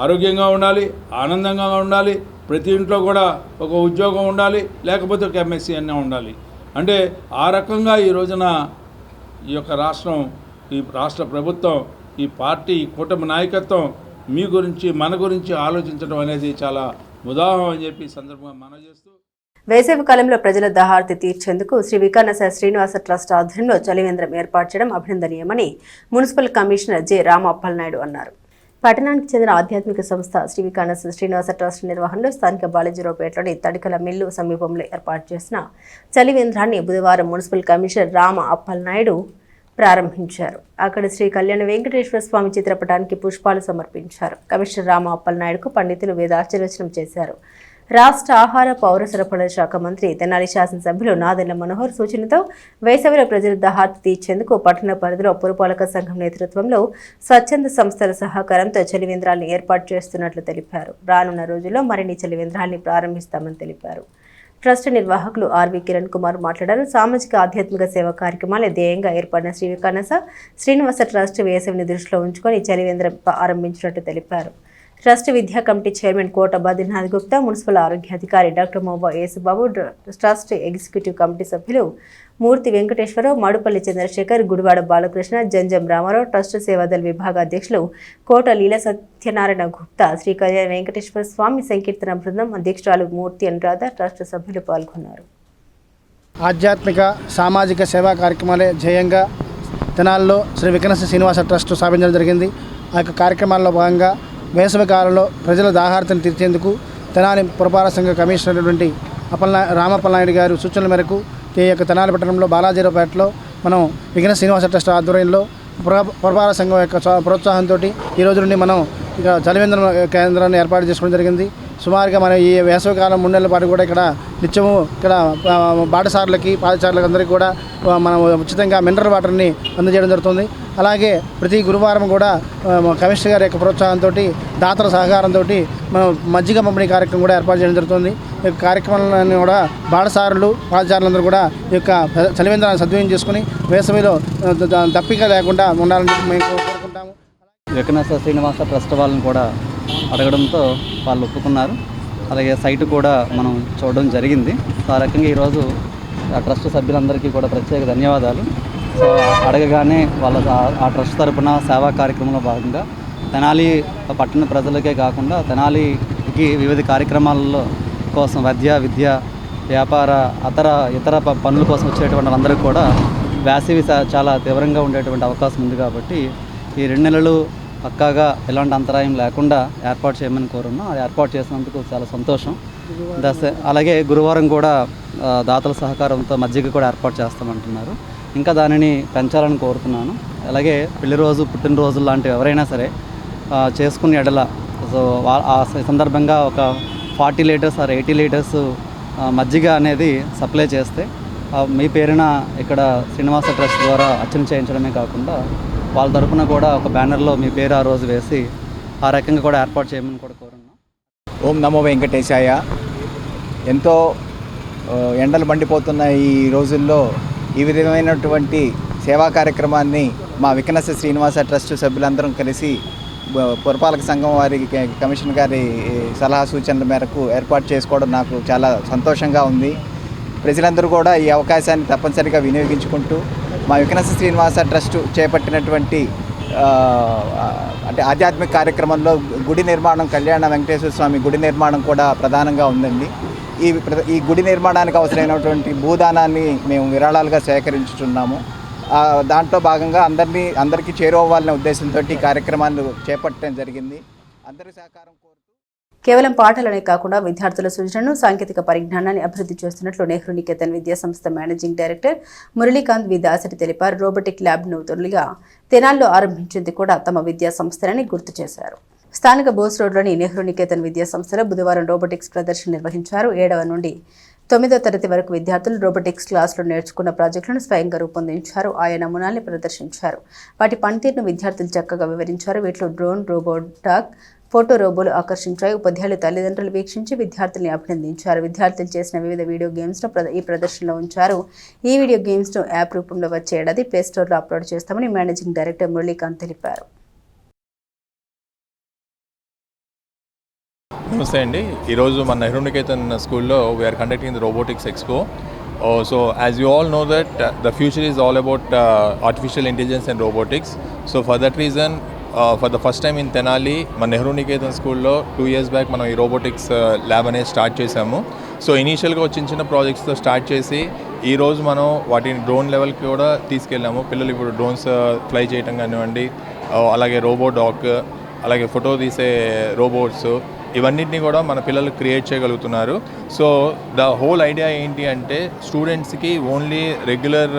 ఆరోగ్యంగా ఉండాలి, ఆనందంగా ఉండాలి, ప్రతి ఇంట్లో కూడా ఒక ఉద్యోగం ఉండాలి, లేకపోతే ఒక ఎంఎస్సీ అన్నీ ఉండాలి. అంటే ఆ రకంగా ఈ రోజున ఈ యొక్క రాష్ట్రం, ఈ రాష్ట్ర ప్రభుత్వం, ఈ పార్టీ, ఈ కూటమి నాయకత్వం మీ గురించి, మన గురించి ఆలోచించడం అనేది చాలా ఉదాహరణ అని చెప్పి సందర్భంగా మనం చేస్తూ, వేసవి కాలంలో ప్రజల దాహార్తి తీర్చేందుకు శ్రీ వికానస శ్రీనివాస ట్రస్ట్ ఆధ్వర్యంలో చలివేంద్రం ఏర్పాటు చేయడం అభినందనీయమని municipal commissioner J Rama Appalanaidu అన్నారు. పట్టణానికి చెందిన ఆధ్యాత్మిక సంస్థ శ్రీ వికానస శ్రీనివాస ట్రస్ట్ నిర్వహణలో స్థానిక బాలాజీరావుపేటలోని తడికల మిల్లు సమీపంలో ఏర్పాటు చేసిన చలివేంద్రాన్ని బుధవారం మున్సిపల్ కమిషనర్ రామ అప్పలనాయుడు ప్రారంభించారు. అక్కడ శ్రీ కళ్యాణ వెంకటేశ్వర స్వామి చిత్రపటానికి పుష్పాలు సమర్పించారు. కమిషనర్ రామ అప్పలనాయుడుకు పండితులు వేదాశీర్వచనం చేశారు. రాష్ట్ర ఆహార పౌర సరఫరాల శాఖ మంత్రి తెనాలి శాసనసభ్యులు నాదెళ్ల మనోహర్ సూచనతో వేసవిలో ప్రజల దాహార్తి తీర్చేందుకు పట్టణ పరిధిలో పురపాలక సంఘం నేతృత్వంలో స్వచ్ఛంద సంస్థల సహకారంతో చలివేంద్రాలను ఏర్పాటు చేస్తున్నట్లు తెలిపారు. రానున్న రోజుల్లో మరిన్ని చలివేంద్రాల్ని ప్రారంభిస్తామని తెలిపారు. ట్రస్ట్ నిర్వాహకులు ఆర్వి కిరణ్ కుమార్ మాట్లాడారు. సామాజిక ఆధ్యాత్మిక సేవా కార్యక్రమాల ధ్యేయంగా ఏర్పడిన శ్రీ వికనస శ్రీనివాస ట్రస్ట్ వేసవిని దృష్టిలో ఉంచుకొని చలివేంద్రం ఆరంభించినట్టు తెలిపారు. ట్రస్ట్ విద్యా committee chairman Kota Badrinath Gupta, municipal ఆరోగ్యాధికారి doctor Moba Yesubabu, trust executive committee సభ్యులు మూర్తి వెంకటేశ్వరరావు, మడుపల్లి చంద్రశేఖర్, గుడివాడ బాలకృష్ణ, జంజం రామారావు, ట్రస్ట్ సేవాదళ విభాగ అధ్యక్షులు కోట లీల సత్యనారాయణ గుప్తా, శ్రీ కళ్యాణ వెంకటేశ్వర స్వామి సంకీర్తన బృందం అధ్యక్షురాలు మూర్తి అనురాధ, ట్రస్ట్ సభ్యులు పాల్గొన్నారు. ఆధ్యాత్మిక సామాజిక సేవా కార్యక్రమాలే ధ్యేయంగా తెనాలిలో శ్రీ వికనస శ్రీనివాస ట్రస్ట్ స్థాపించడం జరిగింది. ఆ యొక్క కార్యక్రమాల్లో భాగంగా వేసవి కాలంలో ప్రజల దాహార్తను తీర్చేందుకు తెనాలి పురపాలక సంఘ కమిషనర్ అయినటువంటి రామప్పలనాయుడు గారు సూచనల మేరకు ఈ యొక్క తెనాలి పట్టణంలో బాలాజీరావుపేటలో మనం వికనస శ్రీనివాస ట్రస్ట్ ఆధ్వర్యంలో పురపాలక సంఘం యొక్క ప్రోత్సాహంతో ఈ రోజు నుండి మనం ఇక చలివేంద్రం కేంద్రాన్ని ఏర్పాటు చేసుకోవడం జరిగింది. సుమారుగా మనం ఈ వేసవికాలం 3 నెలల పాటు కూడా ఇక్కడ నిత్యము ఇక్కడ బాటసారులకి పాదచారులకు అందరికీ కూడా మనం ఉచితంగా మినరల్ వాటర్ని అందజేయడం జరుగుతుంది. అలాగే ప్రతి గురువారం కూడా కమిషనర్ గారి యొక్క ప్రోత్సాహంతో దాతల సహకారంతో మనం మజ్జిగ పంపిణీ కార్యక్రమం కూడా ఏర్పాటు చేయడం జరుగుతుంది. ఈ యొక్క కార్యక్రమాలను కూడా బాటసారులు పాదచారులందరూ కూడా ఈ యొక్క చలివేంద్రాన్ని సద్వినియోగం చేసుకుని వేసవిలో దప్పిక లేకుండా ఉండాలని మేము కోరుకుంటాము. వికనస శ్రీనివాస ట్రస్ట్ వాళ్ళని కూడా అడగడంతో వాళ్ళు ఒప్పుకున్నారు. అలాగే సైటు కూడా మనం చూడడం జరిగింది. సో ఆ రకంగా ఈరోజు ఆ ట్రస్ట్ సభ్యులందరికీ కూడా ప్రత్యేక ధన్యవాదాలు. సో అడగగానే వాళ్ళ ఆ ట్రస్ట్ తరపున సేవా కార్యక్రమంలో భాగంగా తెనాలి పట్టణ ప్రజలకే కాకుండా తెనాలికి వివిధ కార్యక్రమాలలో కోసం విద్య వ్యాపార ఇతర పనుల కోసం వచ్చేటువంటి వాళ్ళందరికీ కూడా వేసవి చాలా తీవ్రంగా ఉండేటువంటి అవకాశం ఉంది. కాబట్టి ఈ 2 నెలలు పక్కాగా ఎలాంటి అంతరాయం లేకుండా ఏర్పాటు చేయమని కోరున్నాం. అది ఏర్పాటు చేసినందుకు చాలా సంతోషం. అలాగే గురువారం కూడా దాతల సహకారంతో మజ్జిగ కూడా ఏర్పాటు చేస్తామంటున్నారు. ఇంకా దానిని పెంచాలని కోరుతున్నాను. అలాగే పెళ్లి రోజు పుట్టినరోజులు లాంటివి ఎవరైనా సరే చేసుకునే ఎడల సో ఆ సందర్భంగా ఒక 40 లీటర్స్ ఆర్ 80 లీటర్స్ మజ్జిగ అనేది సప్లై చేస్తే మీ పేరున ఇక్కడ శ్రీనివాస ట్రస్ట్ ద్వారా అర్చన చేయించడమే కాకుండా వాళ్ళ తరఫున కూడా ఒక బ్యానర్లో మీ పేరు ఆ రోజు వేసి ఆ రకంగా కూడా ఏర్పాటు చేయమని కూడా కోరున్నాం. ఓం నమో వెంకటేశాయ. ఎంతో ఎండలు మండిపోతున్న ఈ రోజుల్లో ఈ విధమైనటువంటి సేవా కార్యక్రమాన్ని మా వికనస శ్రీనివాస ట్రస్ట్ సభ్యులందరం కలిసి పురపాలక సంఘం వారి కమిషన్ గారి సలహా సూచనల మేరకు ఏర్పాటు చేసుకోవడం నాకు చాలా సంతోషంగా ఉంది. ప్రజలందరూ కూడా ఈ అవకాశాన్ని తప్పనిసరిగా వినియోగించుకుంటూ మా వికనస శ్రీనివాస ట్రస్ట్ చేపట్టినటువంటి అంటే ఆధ్యాత్మిక కార్యక్రమంలో గుడి నిర్మాణం, కళ్యాణ వెంకటేశ్వర స్వామి గుడి నిర్మాణం కూడా ప్రధానంగా ఉందండి. ఈ గుడి నిర్మాణానికి అవసరమైనటువంటి భూదానాన్ని మేము విరాళాలుగా సేకరించుతున్నాము. దాంట్లో భాగంగా అందరికీ చేరువవ్వాలనే ఉద్దేశంతో ఈ కార్యక్రమాన్ని చేపట్టడం జరిగింది. అందరి సహకారం కోరుతూ కేవలం పాఠాలనే కాకుండా విద్యార్థుల సృజనను, సాంకేతిక పరిజ్ఞానాన్ని అభివృద్ధి చేస్తున్నట్లు నెహ్రూ నికేతన్ విద్యా సంస్థ మేనేజింగ్ డైరెక్టర్ మురళీకాంత్ వి దాసరి తెలిపారు. రోబోటిక్ ల్యాబ్ను తొలిగా తెనాల్లో ఆరంభించింది కూడా తమ విద్యా సంస్థలని గుర్తు చేశారు. స్థానిక బోస్ రోడ్లోని నెహ్రూ నికేతన్ విద్యా సంస్థలో బుధవారం రోబోటిక్స్ ప్రదర్శన నిర్వహించారు. 7వ నుండి 9వ తరగతి వరకు విద్యార్థులు రోబోటిక్స్ క్లాసులో నేర్చుకున్న ప్రాజెక్టులను స్వయంగా రూపొందించారు. ఆయా నమూనాల్ని ప్రదర్శించారు. వాటి పనితీరును విద్యార్థులు చక్కగా వివరించారు. వీటిలో డ్రోన్, రోబోట్ డాగ్, ఫోటో రోబోలు ఆకర్షించాయి. ఉపాధ్యాయులు, తల్లిదండ్రులు వీక్షించి విద్యార్థుల్ని అభినందించారు. విద్యార్థులు చేసిన వివిధ వీడియో గేమ్స్ను ఈ ప్రదర్శనలో ఉంచారు. ఈ వీడియో గేమ్స్ను యాప్ రూపంలో వచ్చే ఏడాది ప్లేస్టోర్లో అప్లోడ్ చేస్తామని మేనేజింగ్ డైరెక్టర్ మురళీకాంత్ తెలిపారు. నమస్తే అండి. ఈరోజు మన నెహ్రూ నికేతన్ స్కూల్లో we are conducting the robotics expo. So as you all know that the future is all about artificial intelligence and robotics. So for that reason for the first time in Tenali మన నెహ్రూ నికేతన్ స్కూల్లో 2 years back మనం ఈ robotics lab అనేది start చేశాము. So ఇనీషియల్గా చిన్న ప్రాజెక్ట్స్తో start చేసి ఈరోజు మనం వాటిని డ్రోన్ లెవెల్కి కూడా తీసుకెళ్ళాము. పిల్లలు ఇప్పుడు డ్రోన్స్ ఫ్లై చేయటం కానివ్వండి, అలాగే రోబో డాగ్, అలాగే ఫోటో తీసే రోబోట్స్, ఇవన్నింటినీ కూడా మన పిల్లలు క్రియేట్ చేయగలుగుతున్నారు. సో ద హోల్ ఐడియా ఏంటి అంటే స్టూడెంట్స్కి ఓన్లీ రెగ్యులర్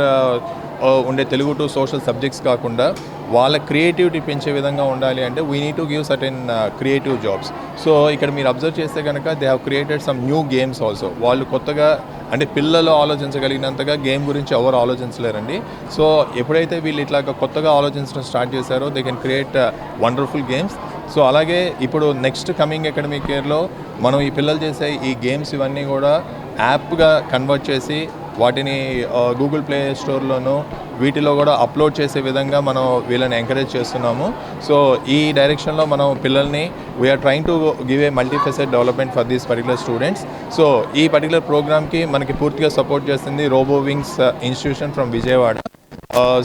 ఉండే తెలుగు టు సోషల్ సబ్జెక్ట్స్ కాకుండా వాళ్ళ క్రియేటివిటీ పెంచే విధంగా ఉండాలి అంటే we need to give certain creative jobs. So ఇక్కడ మీరు అబ్జర్వ్ చేస్తే కనుక they have created some new games also. వాళ్ళు కొత్తగా అంటే పిల్లలు ఆలోచించగలిగినంతగా గేమ్ గురించి ఎవరు ఆలోచించలేరండి. సో ఎప్పుడైతే వీళ్ళు ఇట్లాగా కొత్తగా ఆలోచించడం స్టార్ట్ చేశారో they can create wonderful games. So అలాగే ఇప్పుడు నెక్స్ట్ కమింగ్ అకాడమిక్ ఇయర్లో మనం ఈ పిల్లలు చేసే ఈ గేమ్స్ ఇవన్నీ కూడా యాప్గా కన్వర్ట్ చేసి వాటిని గూగుల్ ప్లే స్టోర్లోనూ వీటిలో కూడా అప్లోడ్ చేసే విధంగా మనం వీళ్ళని ఎంకరేజ్ చేస్తున్నాము. సో ఈ డైరెక్షన్లో మనం పిల్లల్ని we're trying to give a multifaceted development for these particular students. So ఈ పర్టికులర్ ప్రోగ్రామ్కి మనకి పూర్తిగా సపోర్ట్ చేస్తుంది robo wings institution from Vijayawada.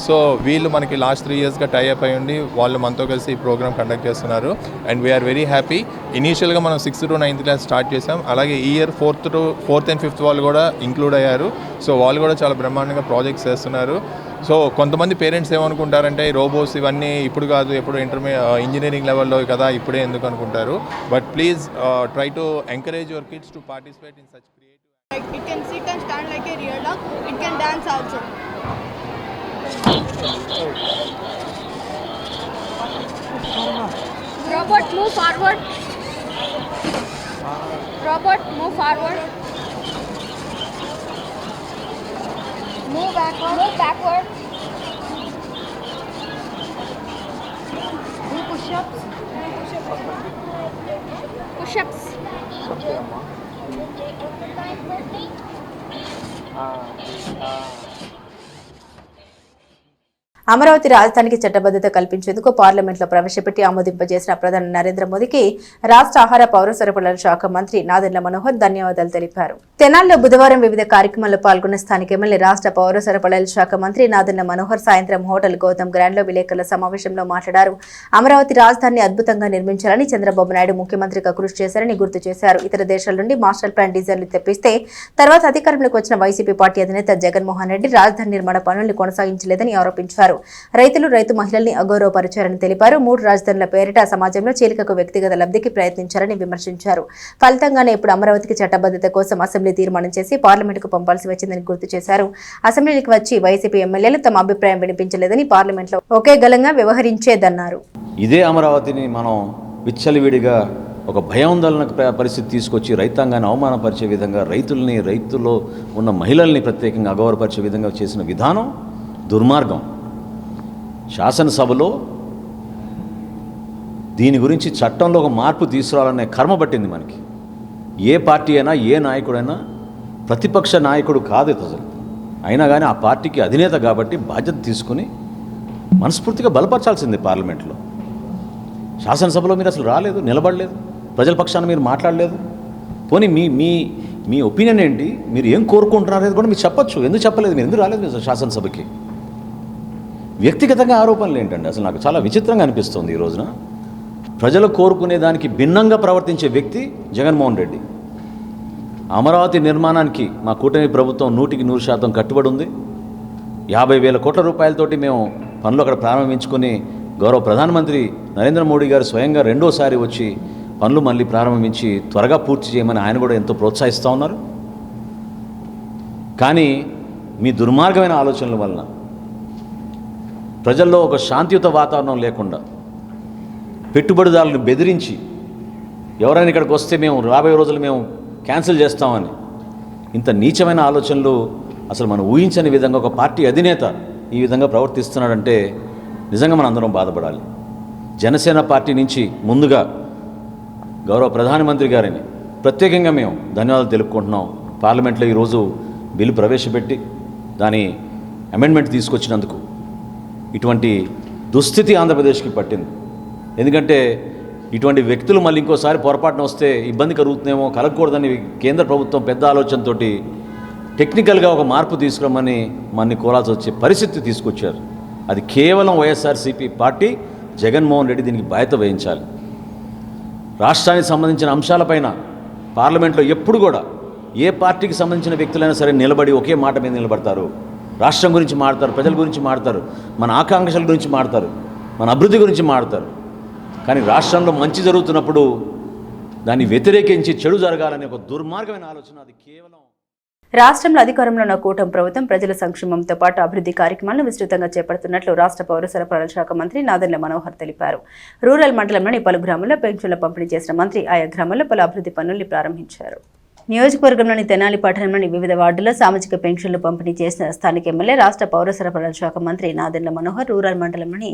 So వీళ్ళు మనకి లాస్ట్ 3 yearsగా టైఅప్ అయి ఉండి వాళ్ళు మనతో కలిసి ఈ ప్రోగ్రామ్ కండక్ట్ చేస్తున్నారు. And we are very happy. ఇనీషియల్గా మనం 6th to 9th class start చేసాం. అలాగే ఈ ఇయర్ 4th and 5th వాళ్ళు కూడా ఇంక్లూడ్ అయ్యారు. సో వాళ్ళు కూడా చాలా బ్రహ్మాండంగా ప్రాజెక్ట్స్ చేస్తున్నారు. సో కొంతమంది పేరెంట్స్ ఏమనుకుంటారంటే ఈ రోబోస్ ఇవన్నీ ఇప్పుడు కాదు, ఎప్పుడు ఇంజనీరింగ్ లెవెల్లో కదా, ఇప్పుడే ఎందుకు అనుకుంటారు. But please try to encourage your kids to participate in such creative. It can sit and stand like a real dog. It can dance also. Robot, move forward. Robot, move forward. Move backward. Move backward. Do push-ups. Push-ups. Amaravati రాజధానికి చట్టబద్ధత కల్పించేందుకు పార్లమెంట్లో ప్రవేశపెట్టి ఆమోదింపజేసిన ప్రధాని నరేంద్ర మోదీకి రాష్ట్ర ఆహార పౌర సరఫరాల శాఖ మంత్రి నాదెండ్ల మనోహర్ ధన్యవాదాలు తెలిపారు. తెనాలిలో బుధవారం వివిధ కార్యక్రమాల్లో పాల్గొన్న స్థానిక ఎమ్మెల్యే రాష్ట్ర పౌర సరఫరాల శాఖ మంత్రి నాదెండ్ల మనోహర్ సాయంత్రం హోటల్ గౌతమ్ గ్రాండ్లో విలేకరుల సమావేశంలో మాట్లాడారు. అమరావతి రాజధానిని అద్భుతంగా నిర్మించాలని చంద్రబాబు నాయుడు ముఖ్యమంత్రిగా కృషి చేశారని గుర్తు చేశారు. ఇతర దేశాల నుండి మాస్టర్ ప్లాన్ డిజైన్లు తెప్పిస్తే తర్వాత అధికారంలోకి వచ్చిన వైసీపీ పార్టీ అధినేత జగన్మోహన్ రెడ్డి రాజధాని నిర్మాణ పనులను కొనసాగించలేదని ఆరోపించారు. రైతు మహిళల్ని అగౌరవపరిచారని తెలిపారు. 3 రాజధానుల పేరిట సమాజంలో చీలికకు వ్యక్తిగత లబ్ధికి ప్రయత్నించారని విమర్శించారు. ఫలితంగానే ఇప్పుడు అమరావతికి చట్టబద్ధత కోసం అసెంబ్లీ తీర్మానం చేసి పార్లమెంటుకు పంపాల్సి వచ్చిందని గుర్తు చేశారు. అసెంబ్లీకి వచ్చి వైసీపీ ఎమ్మెల్యేలు తమ అభిప్రాయం వినిపించలేదని పార్లమెంట్లో ఒకే గలంగా వ్యవహరించేదన్నారు. ఇదే అమరావతిని మనం విచ్చలవిడిగా ఒక భయాందోళన పరిస్థితి తీసుకొచ్చి రైతాంగాన్ని అవమానపరిచే విధంగా రైతుల్లో ఉన్న మహిళల్ని ప్రత్యేకంగా అగౌరవపరిచే విధంగా చేసిన విధానం దుర్మార్గం. శాసనసభలో దీని గురించి చట్టంలో ఒక మార్పు తీసుకురావాలనే కర్మ పట్టింది మనకి. ఏ పార్టీ అయినా ఏ నాయకుడైనా ప్రతిపక్ష నాయకుడు కాదు అసలు, అయినా కానీ ఆ పార్టీకి అధినేత కాబట్టి బాధ్యత తీసుకుని మనస్ఫూర్తిగా బలపరచాల్సింది. పార్లమెంట్లో శాసనసభలో మీరు అసలు రాలేదు, నిలబడలేదు, ప్రజల పక్షాన మీరు మాట్లాడలేదు. పోనీ మీ ఒపీనియన్ ఏంటి, మీరు ఏం కోరుకుంటున్నారు అనేది కూడా మీరు చెప్పచ్చు. ఎందుకు చెప్పలేదు, మీరు ఎందుకు రాలేదు మీరు శాసనసభకి? వ్యక్తిగతంగా ఆరోపణలు ఏంటండి? అసలు నాకు చాలా విచిత్రంగా అనిపిస్తుంది. ఈ రోజున ప్రజలు కోరుకునే దానికి భిన్నంగా ప్రవర్తించే వ్యక్తి జగన్మోహన్ రెడ్డి. అమరావతి నిర్మాణానికి మా కూటమి ప్రభుత్వం 100% కట్టుబడి ఉంది. 50,000 కోట్ల రూపాయలతోటి మేము పనులు అక్కడ ప్రారంభించుకొని గౌరవ ప్రధానమంత్రి నరేంద్ర మోడీ గారు స్వయంగా రెండోసారి వచ్చి పనులు మళ్ళీ ప్రారంభించి త్వరగా పూర్తి చేయమని ఆయన కూడా ఎంతో ప్రోత్సహిస్తూ ఉన్నారు. కానీ మీ దుర్మార్గమైన ఆలోచనల వలన ప్రజల్లో ఒక శాంతియుత వాతావరణం లేకుండా పెట్టుబడిదారులను బెదిరించి ఎవరైనా ఇక్కడికి వస్తే మేము రాబోయే రోజులు మేము క్యాన్సిల్ చేస్తామని ఇంత నీచమైన ఆలోచనలు అసలు మనం ఊహించని విధంగా ఒక పార్టీ అధినేత ఈ విధంగా ప్రవర్తిస్తున్నాడంటే నిజంగా మనం అందరం బాధపడాలి. జనసేన పార్టీ నుంచి ముందుగా గౌరవ ప్రధానమంత్రి గారిని ప్రత్యేకంగా మేము ధన్యవాదాలు తెలుపుకుంటున్నాం. పార్లమెంట్లో ఈరోజు బిల్లు ప్రవేశపెట్టి దాని అమెండ్మెంట్ తీసుకొచ్చినందుకు. ఇటువంటి దుస్థితి ఆంధ్రప్రదేశ్కి పట్టింది. ఎందుకంటే ఇటువంటి వ్యక్తులు మళ్ళీ ఇంకోసారి పొరపాటున వస్తే ఇబ్బంది కలుగుతుందేమో, కలగకూడదని కేంద్ర ప్రభుత్వం పెద్ద ఆలోచనతోటి టెక్నికల్గా ఒక మార్పు తీసుకురమ్మని మన్ని కోరాల్సి వచ్చే పరిస్థితి తీసుకొచ్చారు. అది కేవలం వైఎస్ఆర్సీపీ పార్టీ, జగన్మోహన్ రెడ్డి దీనికి బాధ్యత వహించాలి. రాష్ట్రానికి సంబంధించిన అంశాలపైన పార్లమెంట్లో ఎప్పుడు కూడా ఏ పార్టీకి సంబంధించిన వ్యక్తులైనా సరే నిలబడి ఒకే మాట మీద నిలబడతారు. రాష్ట్రం గురించి మాడతారు, ప్రజల గురించి మాడతారు, మన ఆకాంక్షల గురించి మాడతారు, మన అభివృద్ధి గురించి మాడతారు. కానీ రాష్ట్రంలో మంచి జరుగుతున్నప్పుడు దాన్ని వ్యతిరేకించి చెడు జరగాలనే ఒక దుర్మార్గమైన ఆలోచన. అది కేవలం రాష్ట్రంలో అధికారంలో ఉన్న కూటమి ప్రభుత్వం ప్రజల సంక్షేమంతో పాటు అభివృద్ధి కార్యక్రమాలను విస్తృతంగా చేపడుతున్నట్లు రాష్ట్ర పౌర సరఫరాల శాఖ మంత్రి నాదెండ్ల మనోహర్ తెలిపారు. రూరల్ మండలంలోని పలు గ్రామాల్లో పెన్షన్ల పంపిణీ చేసిన మంత్రి ఆయా గ్రామాల్లో పలు అభివృద్ధి పనుల్ని ప్రారంభించారు. నియోజకవర్గంలోని తెనాలి పట్టణంలోని వివిధ వార్డుల్లో సామాజిక పెన్షన్లు పంపిణీ చేసిన స్థానిక ఎమ్మెల్యే రాష్ట్ర పౌర సరఫరాల శాఖ మంత్రి నాదెండ్ల మనోహర్ రూరల్ మండలంలోని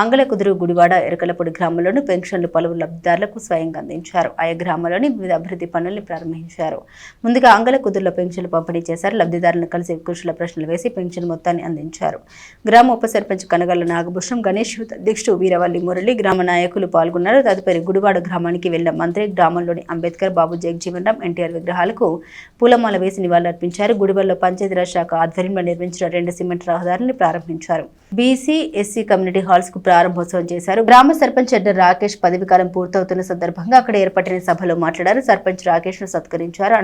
అంగళకుదురు గుడివాడ ఎరకలపూడి గ్రామంలోని పెన్షన్లు పలువురు లబ్ధిదారులకు స్వయంగా అందించారు. ఆయా గ్రామాల్లోని వివిధ అభివృద్ధి పనులను ప్రారంభించారు. ముందుగా అంగళకుదురులో పెన్షన్లు పంపిణీ చేశారు. లబ్ధిదారులను కలిసి కుశల ప్రశ్నలు వేసి పెన్షన్ మొత్తాన్ని అందించారు. గ్రామ ఉప సర్పంచ్ కనగళ్ల నాగభూషణం, గణేష్ యూత్ అధ్యక్షుడు వీరవల్లి మురళి, గ్రామ నాయకులు పాల్గొన్నారు. తదుపరి గుడివాడ గ్రామానికి వెళ్లిన మంత్రి గ్రామంలోని అంబేద్కర్, బాబు జగజీవన్ రామ్, ఎన్టీఆర్ విగ్రహాలకు పూలమాల వేసి నివాళులర్పించారు. గుడివాడలో పంచాయతీరాజ్ శాఖ ఆధ్వర్యంలో నిర్మించిన 2 సిమెంట్ రహదారులను ప్రారంభించారు. బీసీ, ఎస్సీ కమ్యూనిటీ హాల్స్ కు ప్రారంభోత్సవం చేశారు. గ్రామ సర్పంచ్ ఎడ్డ రాకేష్ పదవీకాలం పూర్తవుతున్న సందర్భంగా అక్కడ ఏర్పడిన సభలో మాట్లాడారు. సర్పంచ్ రాకేష్ ను సత్కరించారు.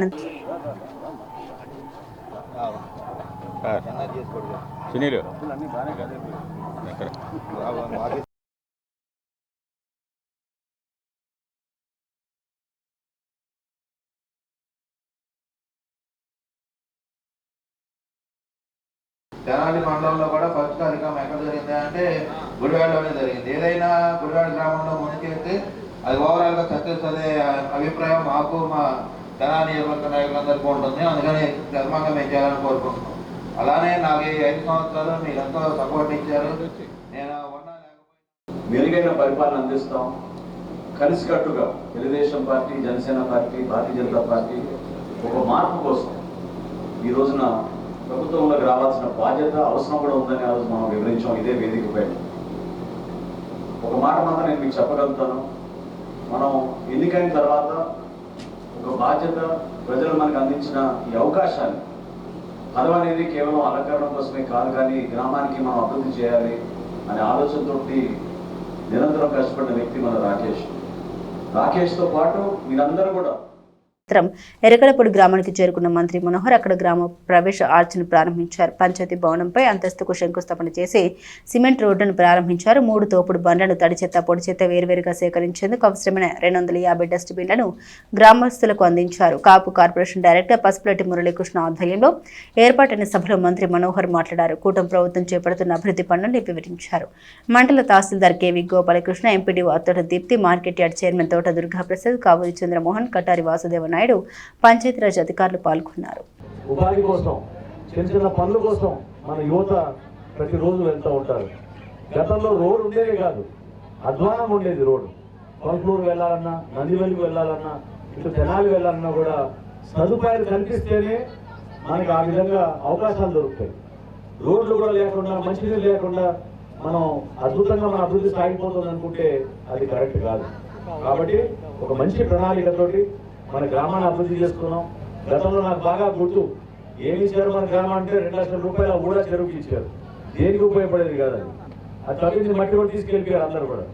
తెనాలి మండలంలో కూడా ఫస్ట్ కార్యక్రమం ఎక్కడ జరిగింది అంటే గుడివాడలోనే జరిగింది. ఏదైనా గుడివాడ గ్రామంలో ముందుకెళ్తే అది ఓవరాల్గా సక్సెస్ అనే అభిప్రాయం మాకు మా తెనాలి నియోజకవర్గ నాయకులందరికీ ఉంటుంది. అందుకని ధర్మంగా మేము చేయాలని కోరుకుంటున్నాం. అలానే నాకు ఈ 5 సంవత్సరాలు మీరు ఎంతో సపోర్ట్ ఇచ్చారు. నేను మెరుగైన పరిపాలన అందిస్తాం. కలిసికట్టుగా Telugu Desam party, Janasena party, Bharatiya Janata party ఒక మార్పు కోసం ఈ రోజున ప్రభుత్వంలోకి రావాల్సిన బాధ్యత, అవసరం కూడా ఉందని ఆ రోజు మనం వివరించాం ఇదే వేదిక పైన. ఒక మాట మాత్రం నేను మీకు చెప్పగలుగుతాను. మనం ఎన్నికైన తర్వాత ఒక బాధ్యత, ప్రజలు మనకు అందించిన ఈ అవకాశాన్ని, పదవి అనేది కేవలం అలంకరణ కోసమే కాదు, కానీ గ్రామానికి మనం అభివృద్ధి చేయాలి అనే ఆలోచనతోటి నిరంతరం కష్టపడిన వ్యక్తి మన రాకేష్తో పాటు మీరందరూ కూడా. ఎరకలపూడి గ్రామానికి చేరుకున్న మంత్రి మనోహర్ అక్కడ గ్రామ ప్రవేశ ఆర్చ్ను ప్రారంభించారు. పంచాయతీ భవనంపై అంతస్తుకు శంకుస్థాపన చేసి సిమెంట్ రోడ్డును ప్రారంభించారు. 3 తోపుడు బండ్లను తడి చెత్త, పొడి చెత్త వేరువేరుగా సేకరించేందుకు అవసరమైన 250 డస్ట్బిన్లను గ్రామస్తులకు అందించారు. కాపు కార్పొరేషన్ డైరెక్టర్ పసుపులటి మురళీకృష్ణ ఆధ్వర్యంలో ఏర్పాటైన సభలో మంత్రి మనోహర్ మాట్లాడారు. కూటమి ప్రభుత్వం చేపడుతున్న అభివృద్ధి పనులను వివరించారు. మండల tahsildar KV Gopalakrishna, MPDO Attota Deepthi, market yard chairman Thota Durgaprasad, Kavuri Chandramohan, Katari Vasudeva Naidu, Panchayati Raj అధికారులు పాల్గొన్నారు. ఉపాధి కోసం, చిన్న చిన్న పనుల కోసం మన యువత ప్రతిరోజు వెళ్తూ ఉంటారు. గతంలో రోడ్డు ఉండేది కాదు, అధ్వానం ఉండేది రోడ్డు. కొలకలూరు వెళ్ళాలన్నా, నందివెల్లికి వెళ్ళాలన్నా, ఇటు తెనాలి వెళ్ళాలన్నా కూడా సదుపాయాలు కల్పిస్తేనే మనకి ఆ విధంగా అవకాశాలు దొరుకుతాయి. రోడ్లు కూడా లేకుండా, మంచినీళ్ళు లేకుండా మనం అద్భుతంగా మన అభివృద్ధి సాగిపోతుంది అనుకుంటే అది కరెక్ట్ కాదు. కాబట్టి ఒక మంచి ప్రణాళికతోటి మన గ్రామాన్ని అభివృద్ధి చేసుకున్నాం. గతంలో నాకు బాగా గుర్తు, ఏమి ఇచ్చారు మన గ్రామం అంటే 2 లక్షల రూపాయలు ఊడా చెరువుకి ఇచ్చారు. దేనికి ఉపయోగపడేది కాదు. అది తగ్గించి మట్టి కూడా తీసుకెళ్ళిపోయారు అందరూ కూడా.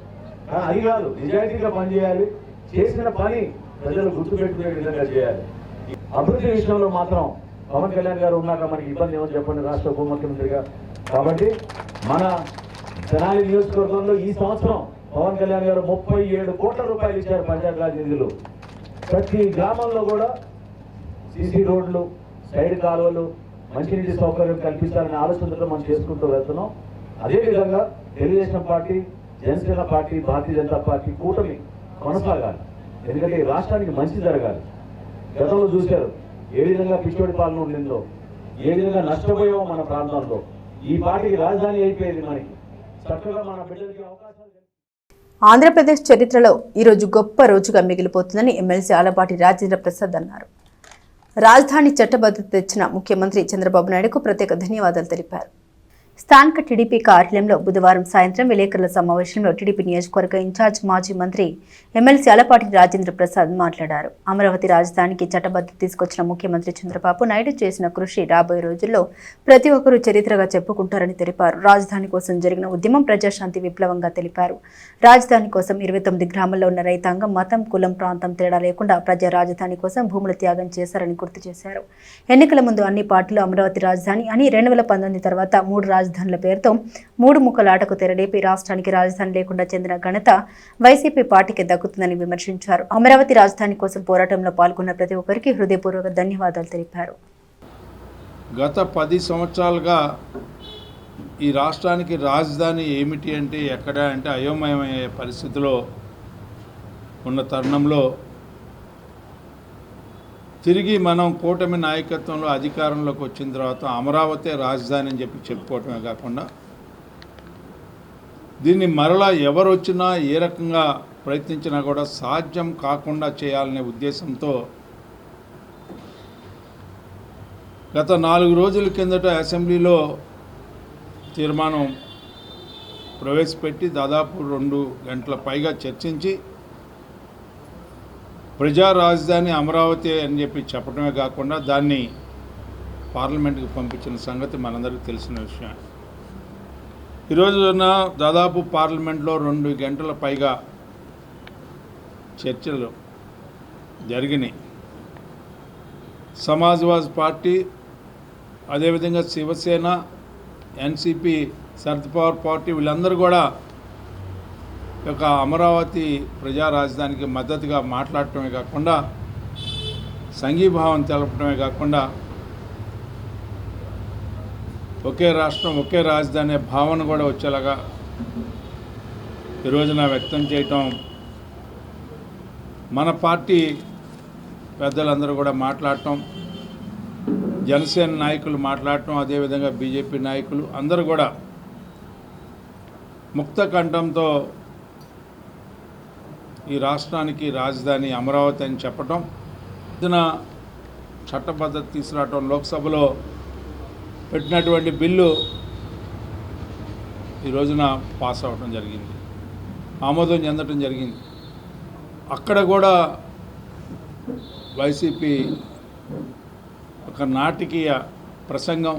కానీ అది కాదు, నిజాయితీగా పనిచేయాలి. చేసిన పని ప్రజలు గుర్తుపెట్టుకునే విధంగా చేయాలి. అభివృద్ధి విషయంలో మాత్రం పవన్ కళ్యాణ్ గారు ఉన్నాక మనకి ఇబ్బంది ఏమో చెప్పండి, రాష్ట్ర ఉప ముఖ్యమంత్రిగా. కాబట్టి మన తెనాలి నియోజకవర్గంలో ఈ సంవత్సరం పవన్ కళ్యాణ్ గారు 37 కోట్ల రూపాయలు ఇచ్చారు పంచాయతీరాజ్ నిధులు. ప్రతి గ్రామంలో కూడా సీసీ రోడ్లు, సైడ్ కాలువలు, మంచినీటి సౌకర్యం కల్పించాలనే ఆలోచనతో మనం చేసుకుంటూ వెళ్తున్నాం. అదేవిధంగా Telugu Desam party, Janasena party, Bharatiya Janata party కూటమి కొనసాగాలి. ఎందుకంటే ఈ రాష్ట్రానికి మంచి జరగాలి. గతంలో చూశారు ఏ విధంగా పిచ్చోడి పాలన ఉండిందో, ఏ విధంగా నష్టపోయామో మన ప్రాంతంలో. ఈ పార్టీకి రాజధాని అయిపోయేది మనకి. చక్కగా మన బిడ్డలకి అవకాశాలు. ఆంధ్రప్రదేశ్ చరిత్రలో ఈరోజు గొప్ప రోజుగా మిగిలిపోతుందని ఎమ్మెల్సీ ఆలపాటి రాజేంద్ర ప్రసాద్ అన్నారు. రాజధాని చట్టబద్ధత తెచ్చిన ముఖ్యమంత్రి చంద్రబాబు నాయుడుకు ప్రత్యేక ధన్యవాదాలు తెలిపారు. స్థానిక టీడీపీ కార్యాలయంలో బుధవారం సాయంత్రం విలేకరుల సమావేశంలో టీడీపీ నియోజకవర్గ ఇన్ఛార్జ్ మాజీ మంత్రి ఎమ్మెల్సీ ఆలపాటి రాజేంద్ర ప్రసాద్ మాట్లాడారు. అమరావతి రాజధానికి చట్టబద్ధత తీసుకొచ్చిన ముఖ్యమంత్రి చంద్రబాబు నాయుడు చేసిన కృషి రాబోయే రోజుల్లో ప్రతి ఒక్కరూ చరిత్రగా చెప్పుకుంటారని తెలిపారు. రాజధాని కోసం జరిగిన ఉద్యమం ప్రజాశాంతి విప్లవంగా తెలిపారు. రాజధాని కోసం 29 గ్రామాల్లో ఉన్న రైతాంగం మతం, కులం, ప్రాంతం తేడా లేకుండా ప్రజా రాజధాని కోసం భూముల త్యాగం చేశారని గుర్తు చేశారు. ఎన్నికల ముందు అన్ని పార్టీలు అమరావతి రాజధాని అని, 2019 తర్వాత 3 రాజధానుల పేరుతో 3 ముక్కలాటకు తెరలేపి రాష్ట్రానికి రాజధాని లేకుండా చెందిన ఘనత వైసీపీ పార్టీకి దక్కుతుందని విమర్శించారు. అమరావతి రాజధాని కోసం పోరాటంలో పాల్గొన్న ప్రతి ఒక్కరికి హృదయపూర్వక ధన్యవాదాలు తెలిపారు. గత 10 సంవత్సరాలుగా ఈ రాష్ట్రానికి రాజధాని ఏమిటి అంటే ఎక్కడ అంటే అయోమయమయ్యే పరిస్థితిలో ఉన్న తరుణంలో తిరిగి మనం కూటమి నాయకత్వంలో అధికారంలోకి వచ్చిన తర్వాత అమరావతి రాజధాని అని చెప్పుకోవటమే కాకుండా దీన్ని మరలా ఎవరు వచ్చినా ఏ రకంగా ప్రయత్నించినా కూడా సాధ్యం కాకుండా చేయాలనే ఉద్దేశంతో గత 4 రోజుల కిందట అసెంబ్లీలో తీర్మానం ప్రవేశపెట్టి దాదాపు 2 గంటల పైగా చర్చించి ప్రజా రాజధాని అమరావతి అని చెప్పడమే కాకుండా దాన్ని పార్లమెంట్కి పంపించిన సంగతి మనందరికీ తెలిసిన విషయం. ఈరోజున దాదాపు పార్లమెంట్లో 2 గంటల పైగా చర్చలు జరిగినాయి. సమాజ్వాదీ పార్టీ, అదేవిధంగా శివసేన, ఎన్సిపి, శరద్ పవార్ పార్టీ వీళ్ళందరూ కూడా ఒక అమరావతి ప్రజా రాజధానికి మద్దతుగా మాట్లాడటమే కాకుండా సంఘీభావం తెలపడమే కాకుండా ఒకే రాష్ట్రం ఒకే రాజధాని భావన కూడా వచ్చేలాగా ఈరోజున వ్యక్తం చేయటం, మన పార్టీ పెద్దలందరూ కూడా మాట్లాడటం, జనసేన నాయకులు మాట్లాడటం, అదేవిధంగా బీజేపీ నాయకులు అందరూ కూడా ముక్త కంఠంతో ఈ రాష్ట్రానికి రాజధాని అమరావతి అని చెప్పటం, ఇదిన చట్టబద్ధత తీసుకురావటం, లోక్సభలో పెట్టినటువంటి బిల్లు ఈ రోజున పాస్ అవ్వటం జరిగింది, ఆమోదం చెందటం జరిగింది. అక్కడ కూడా వైసీపీ ఒక నాటకీయ ప్రసంగం,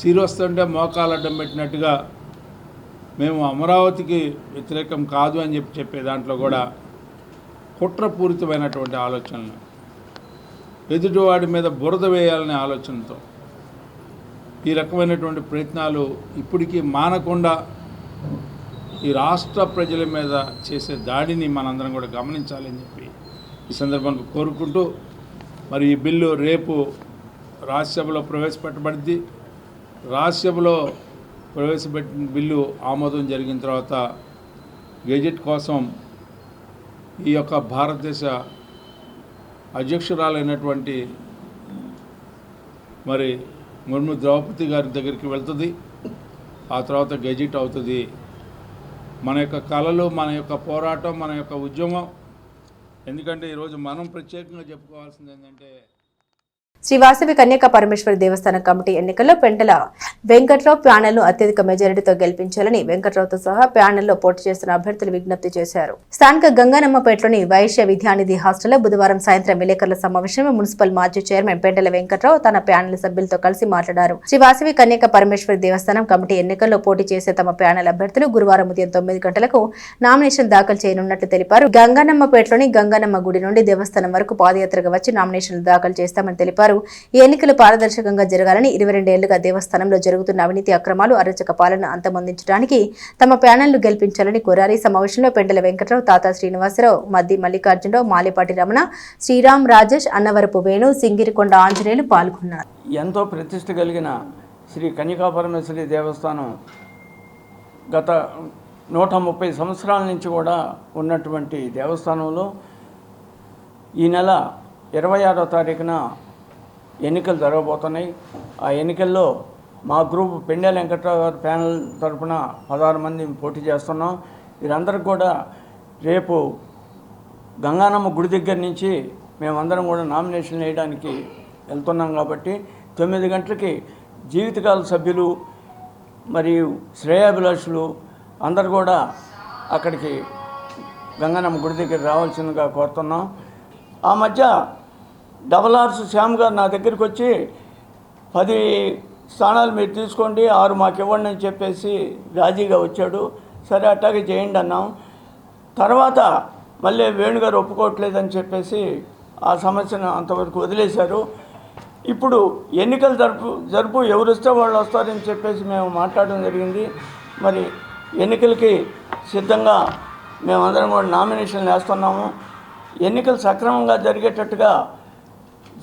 సీరొస్తుంటే మోకాలు అడ్డం పెట్టినట్టుగా మేము అమరావతికి వ్యతిరేకం కాదు అని చెప్పే దాంట్లో కూడా కుట్రపూరితమైనటువంటి ఆలోచనలు, ఎదుటివాడి మీద బురద వేయాలనే ఆలోచనతో ఈ రకమైనటువంటి ప్రయత్నాలు ఇప్పటికీ మానకుండా ఈ రాష్ట్ర ప్రజల మీద చేసే దాడిని మనందరం కూడా గమనించాలని చెప్పి ఈ సందర్భంగా కోరుకుంటూ, మరి ఈ బిల్లు రేపు రాజ్యసభలో ప్రవేశపెట్టబడింది. రాజ్యసభలో ప్రవేశపెట్టిన బిల్లు ఆమోదం జరిగిన తర్వాత గెజెట్ కోసం ఈ యొక్క భారతదేశ అధ్యక్షురాలైనటువంటి మరి ముర్ము ద్రౌపది గారి దగ్గరికి వెళ్తుంది. ఆ తర్వాత గెజెట్ అవుతుంది. మన యొక్క కళలు, మన యొక్క పోరాటం, మన యొక్క ఉద్యమం. ఎందుకంటే ఈరోజు మనం ప్రత్యేకంగా చెప్పుకోవాల్సింది ఏంటంటే శ్రీ వాసవి కన్యకా పరమేశ్వరి దేవస్థానం కమిటీ ఎన్నికల్లో పెంటల వెంకట్రావు ప్యానెల్ను అత్యధిక మెజారిటీతో గెలిపించాలని వెంకట్రావుతో సహా ప్యానెల్లో పోటీ చేస్తున్న అభ్యర్థులు విజ్ఞప్తి చేశారు. స్థానిక గంగానమ్మపేటలోని వైశ్య విద్యానిధి హాస్టల్లో బుధవారం సాయంత్రం విలేకరుల సమావేశంలో మున్సిపల్ మాజీ చైర్మన్ పెంటల వెంకట్రావు తన ప్యానెల్ సభ్యులతో కలిసి మాట్లాడారు. శ్రీ వాసవి కన్యకా పరమేశ్వరి దేవస్థానం కమిటీ ఎన్నికల్లో పోటీ చేసే తమ ప్యానెల్ అభ్యర్థులు గురువారం ఉదయం 9 గంటలకు నామినేషన్ దాఖలు చేయనున్నట్లు తెలిపారు. గంగానమ్మపేటలోని గంగానమ్మ గుడి నుండి దేవస్థానం వరకు పాదయాత్రగా వచ్చి నామినేషన్లు దాఖలు చేస్తామని తెలిపారు. ఈ ఎన్నికలు పారదర్శకంగా జరగాలని 22 ఏళ్లుగా దేవస్థానంలో జరుగుతున్న అవినీతి అక్రమాలు, అరాచక పాలన అంతమొందించడానికి తమ ప్యానెల్ను గెలిపించాలని కోరారు. ఈ సమావేశంలో పెండల వెంకట్రావు, తాతా శ్రీనివాసరావు, మద్ది మల్లికార్జునరావు, మాలేపాటి రమణ, శ్రీరామ్ రాజేష్, అన్నవరపు వేణు, సింగిరికొండ ఆంజనేయులు పాల్గొన్నారు. ఎంతో ప్రతిష్ఠ కలిగిన శ్రీ కన్యకాపరమేశ్వరి దేవస్థానం గత 130 సంవత్సరాల నుంచి కూడా ఉన్నటువంటి దేవస్థానంలో ఈ నెల 26వ తారీఖున ఎన్నికలు జరగబోతున్నాయి. ఆ ఎన్నికల్లో మా గ్రూప్ పెండెల వెంకట్రావు గారి ప్యానెల్ తరఫున 16 మంది పోటీ చేస్తున్నాం. వీరందరికీ కూడా రేపు గంగానమ్మ గుడి దగ్గర నుంచి మేమందరం కూడా నామినేషన్ వేయడానికి వెళ్తున్నాం. కాబట్టి 9 గంటలకి జీవితకాల సభ్యులు మరియు శ్రేయాభిలాషులు అందరు కూడా అక్కడికి గంగానమ్మ గుడి దగ్గర రావాల్సిందిగా కోరుతున్నాం. ఆ మధ్య RRS శ్యామ్ గారు నా దగ్గరికి వచ్చి 10 స్థానాలు మీరు తీసుకోండి, 6 మాకు ఇవ్వండి అని చెప్పేసి రాజీగా వచ్చాడు. సరే అట్టాగే చేయండి అన్నాం. తర్వాత మళ్ళీ వేణుగారు ఒప్పుకోవట్లేదని చెప్పేసి ఆ సమస్యను అంతవరకు వదిలేశారు. ఇప్పుడు ఎన్నికలు జరుపు ఎవరు వస్తే వాళ్ళు వస్తారని చెప్పేసి మేము మాట్లాడడం జరిగింది. మరి ఎన్నికలకి సిద్ధంగా మేమందరం కూడా నామినేషన్లు వేస్తున్నాము. ఎన్నికలు సక్రమంగా జరిగేటట్టుగా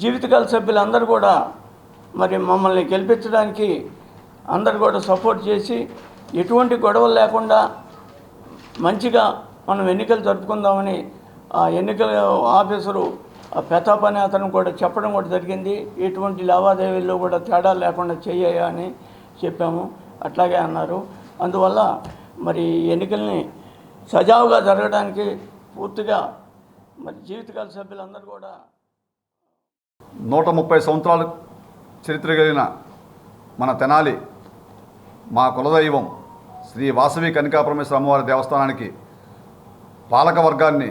జీవితకాల సభ్యులందరూ కూడా మరి మమ్మల్ని గెలిపించడానికి అందరు కూడా సపోర్ట్ చేసి ఎటువంటి గొడవలు లేకుండా మంచిగా మనం ఎన్నికలు జరుపుకుందామని ఆ ఎన్నికల ఆఫీసరు ప్రతాప్ అనే అతను కూడా చెప్పడం కూడా జరిగింది. ఎటువంటి లావాదేవీల్లో కూడా తేడా లేకుండా చేయ్యా అని చెప్పాము. అట్లాగే అన్నారు. అందువల్ల మరి ఎన్నికల్ని సజావుగా జరగడానికి పూర్తిగా మరి జీవితకాల సభ్యులందరూ కూడా 130 సంవత్సరాలు చరిత్ర కలిగిన మన తెనాలి మా కులదైవం శ్రీ వాసవి కన్నికాపరమేశ్వర అమ్మవారి దేవస్థానానికి పాలక వర్గాన్ని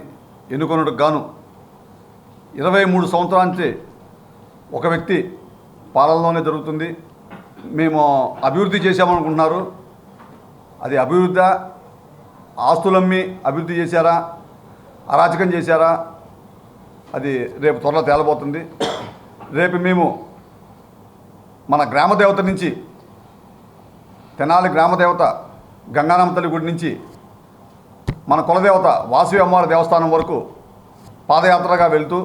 ఎన్నుకొనుటకు గాను 23 సంవత్సరాల నుంచి ఒక వ్యక్తి పాలనలోనే జరుగుతుంది. మేము అభివృద్ధి చేశామనుకుంటున్నారు. అది అభివృద్ధి ఆస్తులమ్మి అభివృద్ధి చేశారా, అరాచకం చేశారా, అది రేపు త్వరలో తేలబోతుంది. రేపు మేము మన గ్రామదేవత నుంచి తెనాలి గ్రామదేవత గంగానమ్మ తల్లి గుడి నుంచి మన కులదేవత వాసవి అమ్మవారి దేవస్థానం వరకు పాదయాత్రగా వెళ్తూ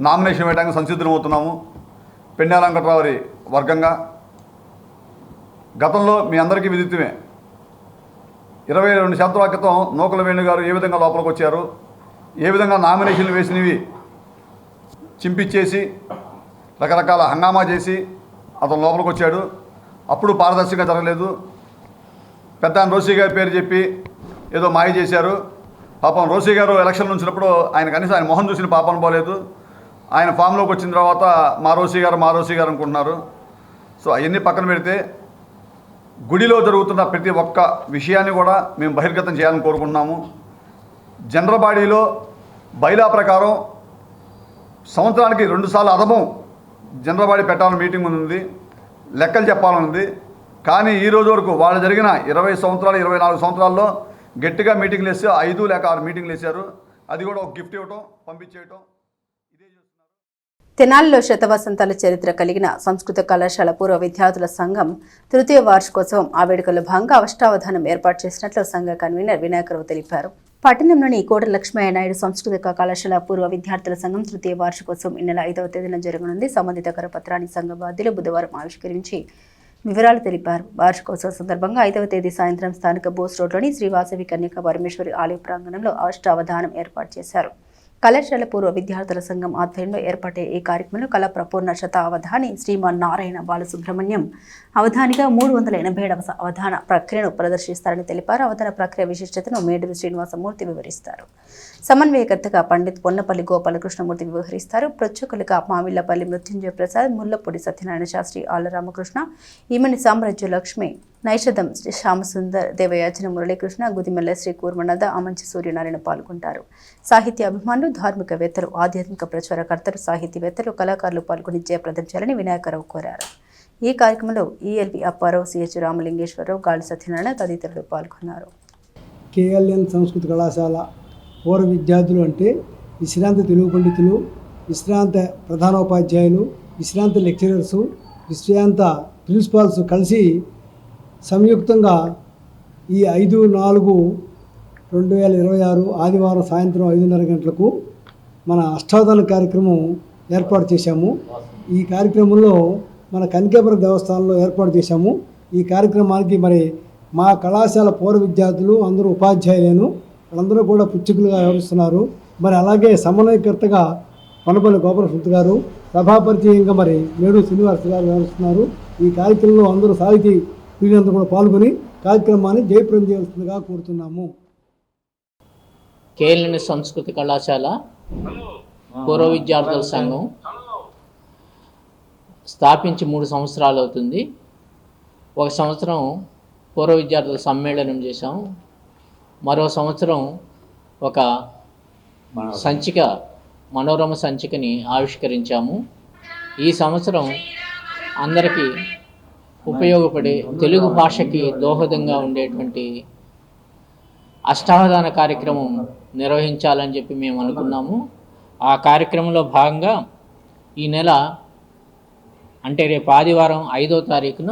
నామినేషన్ వేయడానికి సంసిద్ధమవుతున్నాము. పెండ్యాల వెంకట్రావు వర్గంగా గతంలో మీ అందరికీ విదితమే 22 సంవత్సరాల క్రితం నూకల వేణు గారు ఏ విధంగా లోపలికి వచ్చారు, ఏ విధంగా నామినేషన్లు వేసినవి చింపిచ్చేసి రకరకాల హంగామా చేసి అతను లోపలికి వచ్చాడు. అప్పుడు పారదర్శకంగా జరగలేదు. పెద్ద రోసీ గారి పేరు చెప్పి ఏదో మాయ చేశారు. పాపం రోసీ గారు ఎలక్షన్ నుంచినప్పుడు ఆయన కనీసం ఆయన మొహం చూసిన పాపం పోలేదు. ఆయన ఫామ్లోకి వచ్చిన తర్వాత మా రోసీ గారు అనుకుంటున్నారు. సో అవన్నీ పక్కన పెడితే గుడిలో జరుగుతున్న ప్రతి ఒక్క విషయాన్ని కూడా మేము బహిర్గతం చేయాలని కోరుకుంటున్నాము. జనరల్ బాడీలో బైలా ప్రకారం సంవత్సరానికి 2 సార్లు అదమం జనరల్ బాడీ పెట్టాలని మీటింగ్ ఉంది, లెక్కలు చెప్పాలనుంది. కానీ ఈ రోజు వరకు వాళ్ళు జరిగిన 20 సంవత్సరాలు 24 సంవత్సరాల్లో గట్టిగా మీటింగ్లు వేసి 5 లేక 6 మీటింగ్లు వేశారు. అది కూడా ఒక గిఫ్ట్ ఇవ్వటం పంపించేయటం. తెనాలిలో శతవసంతాల చరిత్ర కలిగిన సంస్కృత కళాశాల పూర్వ విద్యార్థుల సంఘం తృతీయ వార్షికోత్సవం ఆ వేడుకల్లో భాగంగా అష్టావధానం ఏర్పాటు చేసినట్లు సంఘ కన్వీనర్ వినాయకరావు తెలిపారు. పట్టణంలోని కోట లక్ష్మయ్య నాయుడు సంస్కృత కళాశాల పూర్వ విద్యార్థుల సంఘం తృతీయ వార్షికోత్సవం ఈ నెల 5వ తేదీన జరగనుంది. సంబంధిత కరపత్రాన్ని సంఘ బాధ్యులు బుధవారం ఆవిష్కరించి వివరాలు తెలిపారు. వార్షికోత్సవం సందర్భంగా 5వ తేదీ సాయంత్రం స్థానిక బోస్ రోడ్లోని శ్రీ వాసవి కన్యకా పరమేశ్వరి ఆలయ ప్రాంగణంలో అష్టావధానం ఏర్పాటు చేశారు. కళాశాల పూర్వ విద్యార్థుల సంఘం ఆధ్వర్యంలో ఏర్పాటే ఈ కార్యక్రమంలో కళా ప్రపూర్ణ శత అవధాని శ్రీమాన్ నారాయణ బాలసుబ్రహ్మణ్యం అవధానిగా 387వ అవధాన ప్రక్రియను ప్రదర్శిస్తారని తెలిపారు. అవధాన ప్రక్రియ విశిష్టతను మేడూరు శ్రీనివాసమూర్తి వివరిస్తారు. సమన్వయకర్తగా పండిత్ పొన్నపల్లి గోపాలకృష్ణమూర్తి వ్యవహరిస్తారు. ప్రత్యేకులుగా మామిళ్లపల్లి మృత్యుంజయ ప్రసాద్, ముల్లపూడి సత్యనారాయణ శాస్త్రి, ఆళ్ల రామకృష్ణ, ఈమని సామ్రాజ్య లక్ష్మి, నైషధం శ్రీ శ్యామసుందర్, దేవయాచన మురళీకృష్ణ, గుదిమెల్ల శ్రీ కూర్మనద, అమంచి సూర్యనారాయణ పాల్గొంటారు. సాహిత్య అభిమానులు, ధార్మికవేత్తలు, ఆధ్యాత్మిక ప్రచారకర్తలు, సాహితీవేత్తలు, కళాకారులు పాల్గొని జయప్రదం చేయాలని వినాయకరావు కోరారు. ఈ కార్యక్రమంలో ఈఎల్బి అప్పారావు, సిహెచ్ రామలింగేశ్వరరావు, గాలి సత్యనారాయణ తదితరులు పాల్గొన్నారు. కేఎల్ఎన్ సంస్కృత కళాశాల పూర్వ విద్యార్థులు అంటే విశ్రాంత తెలుగు పండితులు, విశ్రాంత ప్రధానోపాధ్యాయులు, విశ్రాంత లెక్చరర్సు, విశ్రాంత ప్రిన్సిపాల్స్ కలిసి సంయుక్తంగా ఈ 5/4/2026 ఆదివారం సాయంత్రం 5:30 గంటలకు మన అష్టావధాన కార్యక్రమం ఏర్పాటు చేశాము. ఈ కార్యక్రమంలో మన కన్నికాపురం దేవస్థానంలో ఏర్పాటు చేశాము. ఈ కార్యక్రమానికి మరి మా కళాశాల పూర్వ విద్యార్థులు అందరూ ఉపాధ్యాయులను వాళ్ళందరూ కూడా పుచ్చికులుగా వ్యవహరిస్తున్నారు. మరి అలాగే సమన్వయకర్తగా పొన్నపల్లి గోపాలకృష్ణ గారు, సభాపరిచయంగా మరి మేడూరు శ్రీనివాస్ గారు వ్యవహరిస్తున్నారు. ఈ కార్యక్రమంలో అందరూ సాహితీ ప్రియులందరూ కూడా పాల్గొని కార్యక్రమాన్ని జయప్రదం చేయాల్సిందిగా కోరుతున్నాము. కేఎల్ఎన్ సంస్కృతి కళాశాల పూర్వ విద్యార్థుల సంఘం స్థాపించి 3 సంవత్సరాలు అవుతుంది. 1 సంవత్సరం పూర్వ విద్యార్థుల సమ్మేళనం చేశాం. మరో సంవత్సరం ఒక సంచిక, మనోరమ సంచికని ఆవిష్కరించాము. ఈ సంవత్సరం అందరికీ ఉపయోగపడే, తెలుగు భాషకి దోహదంగా ఉండేటువంటి అష్టావధాన కార్యక్రమం నిర్వహించాలని చెప్పి మేము అనుకున్నాము. ఆ కార్యక్రమంలో భాగంగా ఈ నెల అంటే రేపు ఆదివారం 5వ తారీఖున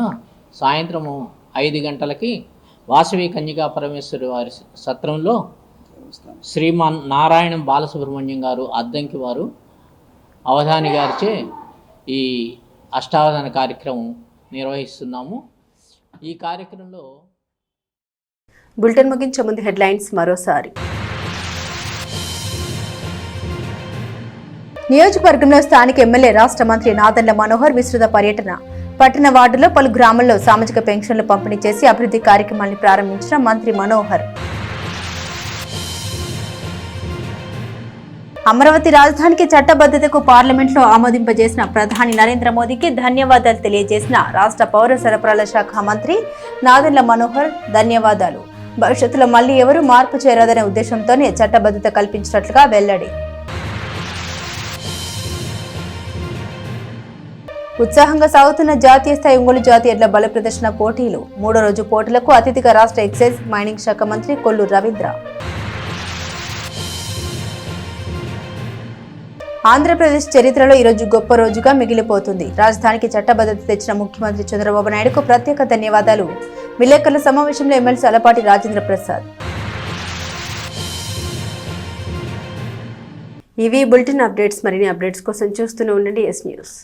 సాయంత్రము 5 గంటలకి వాసవి కన్యకా పరమేశ్వరి వారి సత్రంలో శ్రీమాన్ నారాయణ బాలసుబ్రహ్మణ్యం గారు అద్దంకి వారు అవధాని గారిచే ఈ అష్టావధాన కార్యక్రమం నిర్వహిస్తున్నాము. ఈ కార్యక్రమంలో బులెటిన్ ముగించే ముందు హెడ్లైన్స్ మరోసారి. నియోజకవర్గంలో స్థానిక ఎమ్మెల్యే రాష్ట్ర మంత్రి నాదెండ్ల మనోహర్ విస్తృత పర్యటన. పట్టణ వార్డులో పలు గ్రామాల్లో సామాజిక పెన్షన్లు పంపిణీ చేసి అభివృద్ధి కార్యక్రమాన్ని ప్రారంభించిన మంత్రి మనోహర్. అమరావతి రాజధానికి చట్టబద్ధతకు పార్లమెంట్లో ఆమోదింపజేసిన ప్రధాని నరేంద్ర మోదీకి ధన్యవాదాలు తెలియజేసిన రాష్ట్ర పౌర సరఫరాల శాఖ మంత్రి నాదెండ్ల మనోహర్. ధన్యవాదాలు. భవిష్యత్తులో మళ్లీ ఎవరూ మార్పు చేరాదనే ఉద్దేశంతోనే చట్టబద్ధత కల్పించినట్లుగా వెల్లడి. ఉత్సాహంగా సాగుతున్న జాతీయ స్థాయి ఒంగోలు జాతి ఎడ్ల బల ప్రదర్శన పోటీలు. 3వ రోజు పోటీలకు అతిథిగా రాష్ట్ర ఎక్సైజ్ మైనింగ్ శాఖ మంత్రి కొల్లు రవీంద్ర. ఆంధ్రప్రదేశ్ చరిత్రలో ఈరోజు గొప్ప రోజుగా మిగిలిపోతుంది. రాజధానికి చట్టబద్ధత తెచ్చిన ముఖ్యమంత్రి చంద్రబాబు నాయుడుకు ప్రత్యేక ధన్యవాదాలు. విలేకరుల సమావేశంలో ఎమ్మెల్సీ అలపాటి రాజేంద్ర ప్రసాద్. ఇవి బులెటిన్ అప్డేట్స్. మరిన్ని అప్డేట్స్ కోసం చూస్తూనే ఉండండి ఎస్ న్యూస్.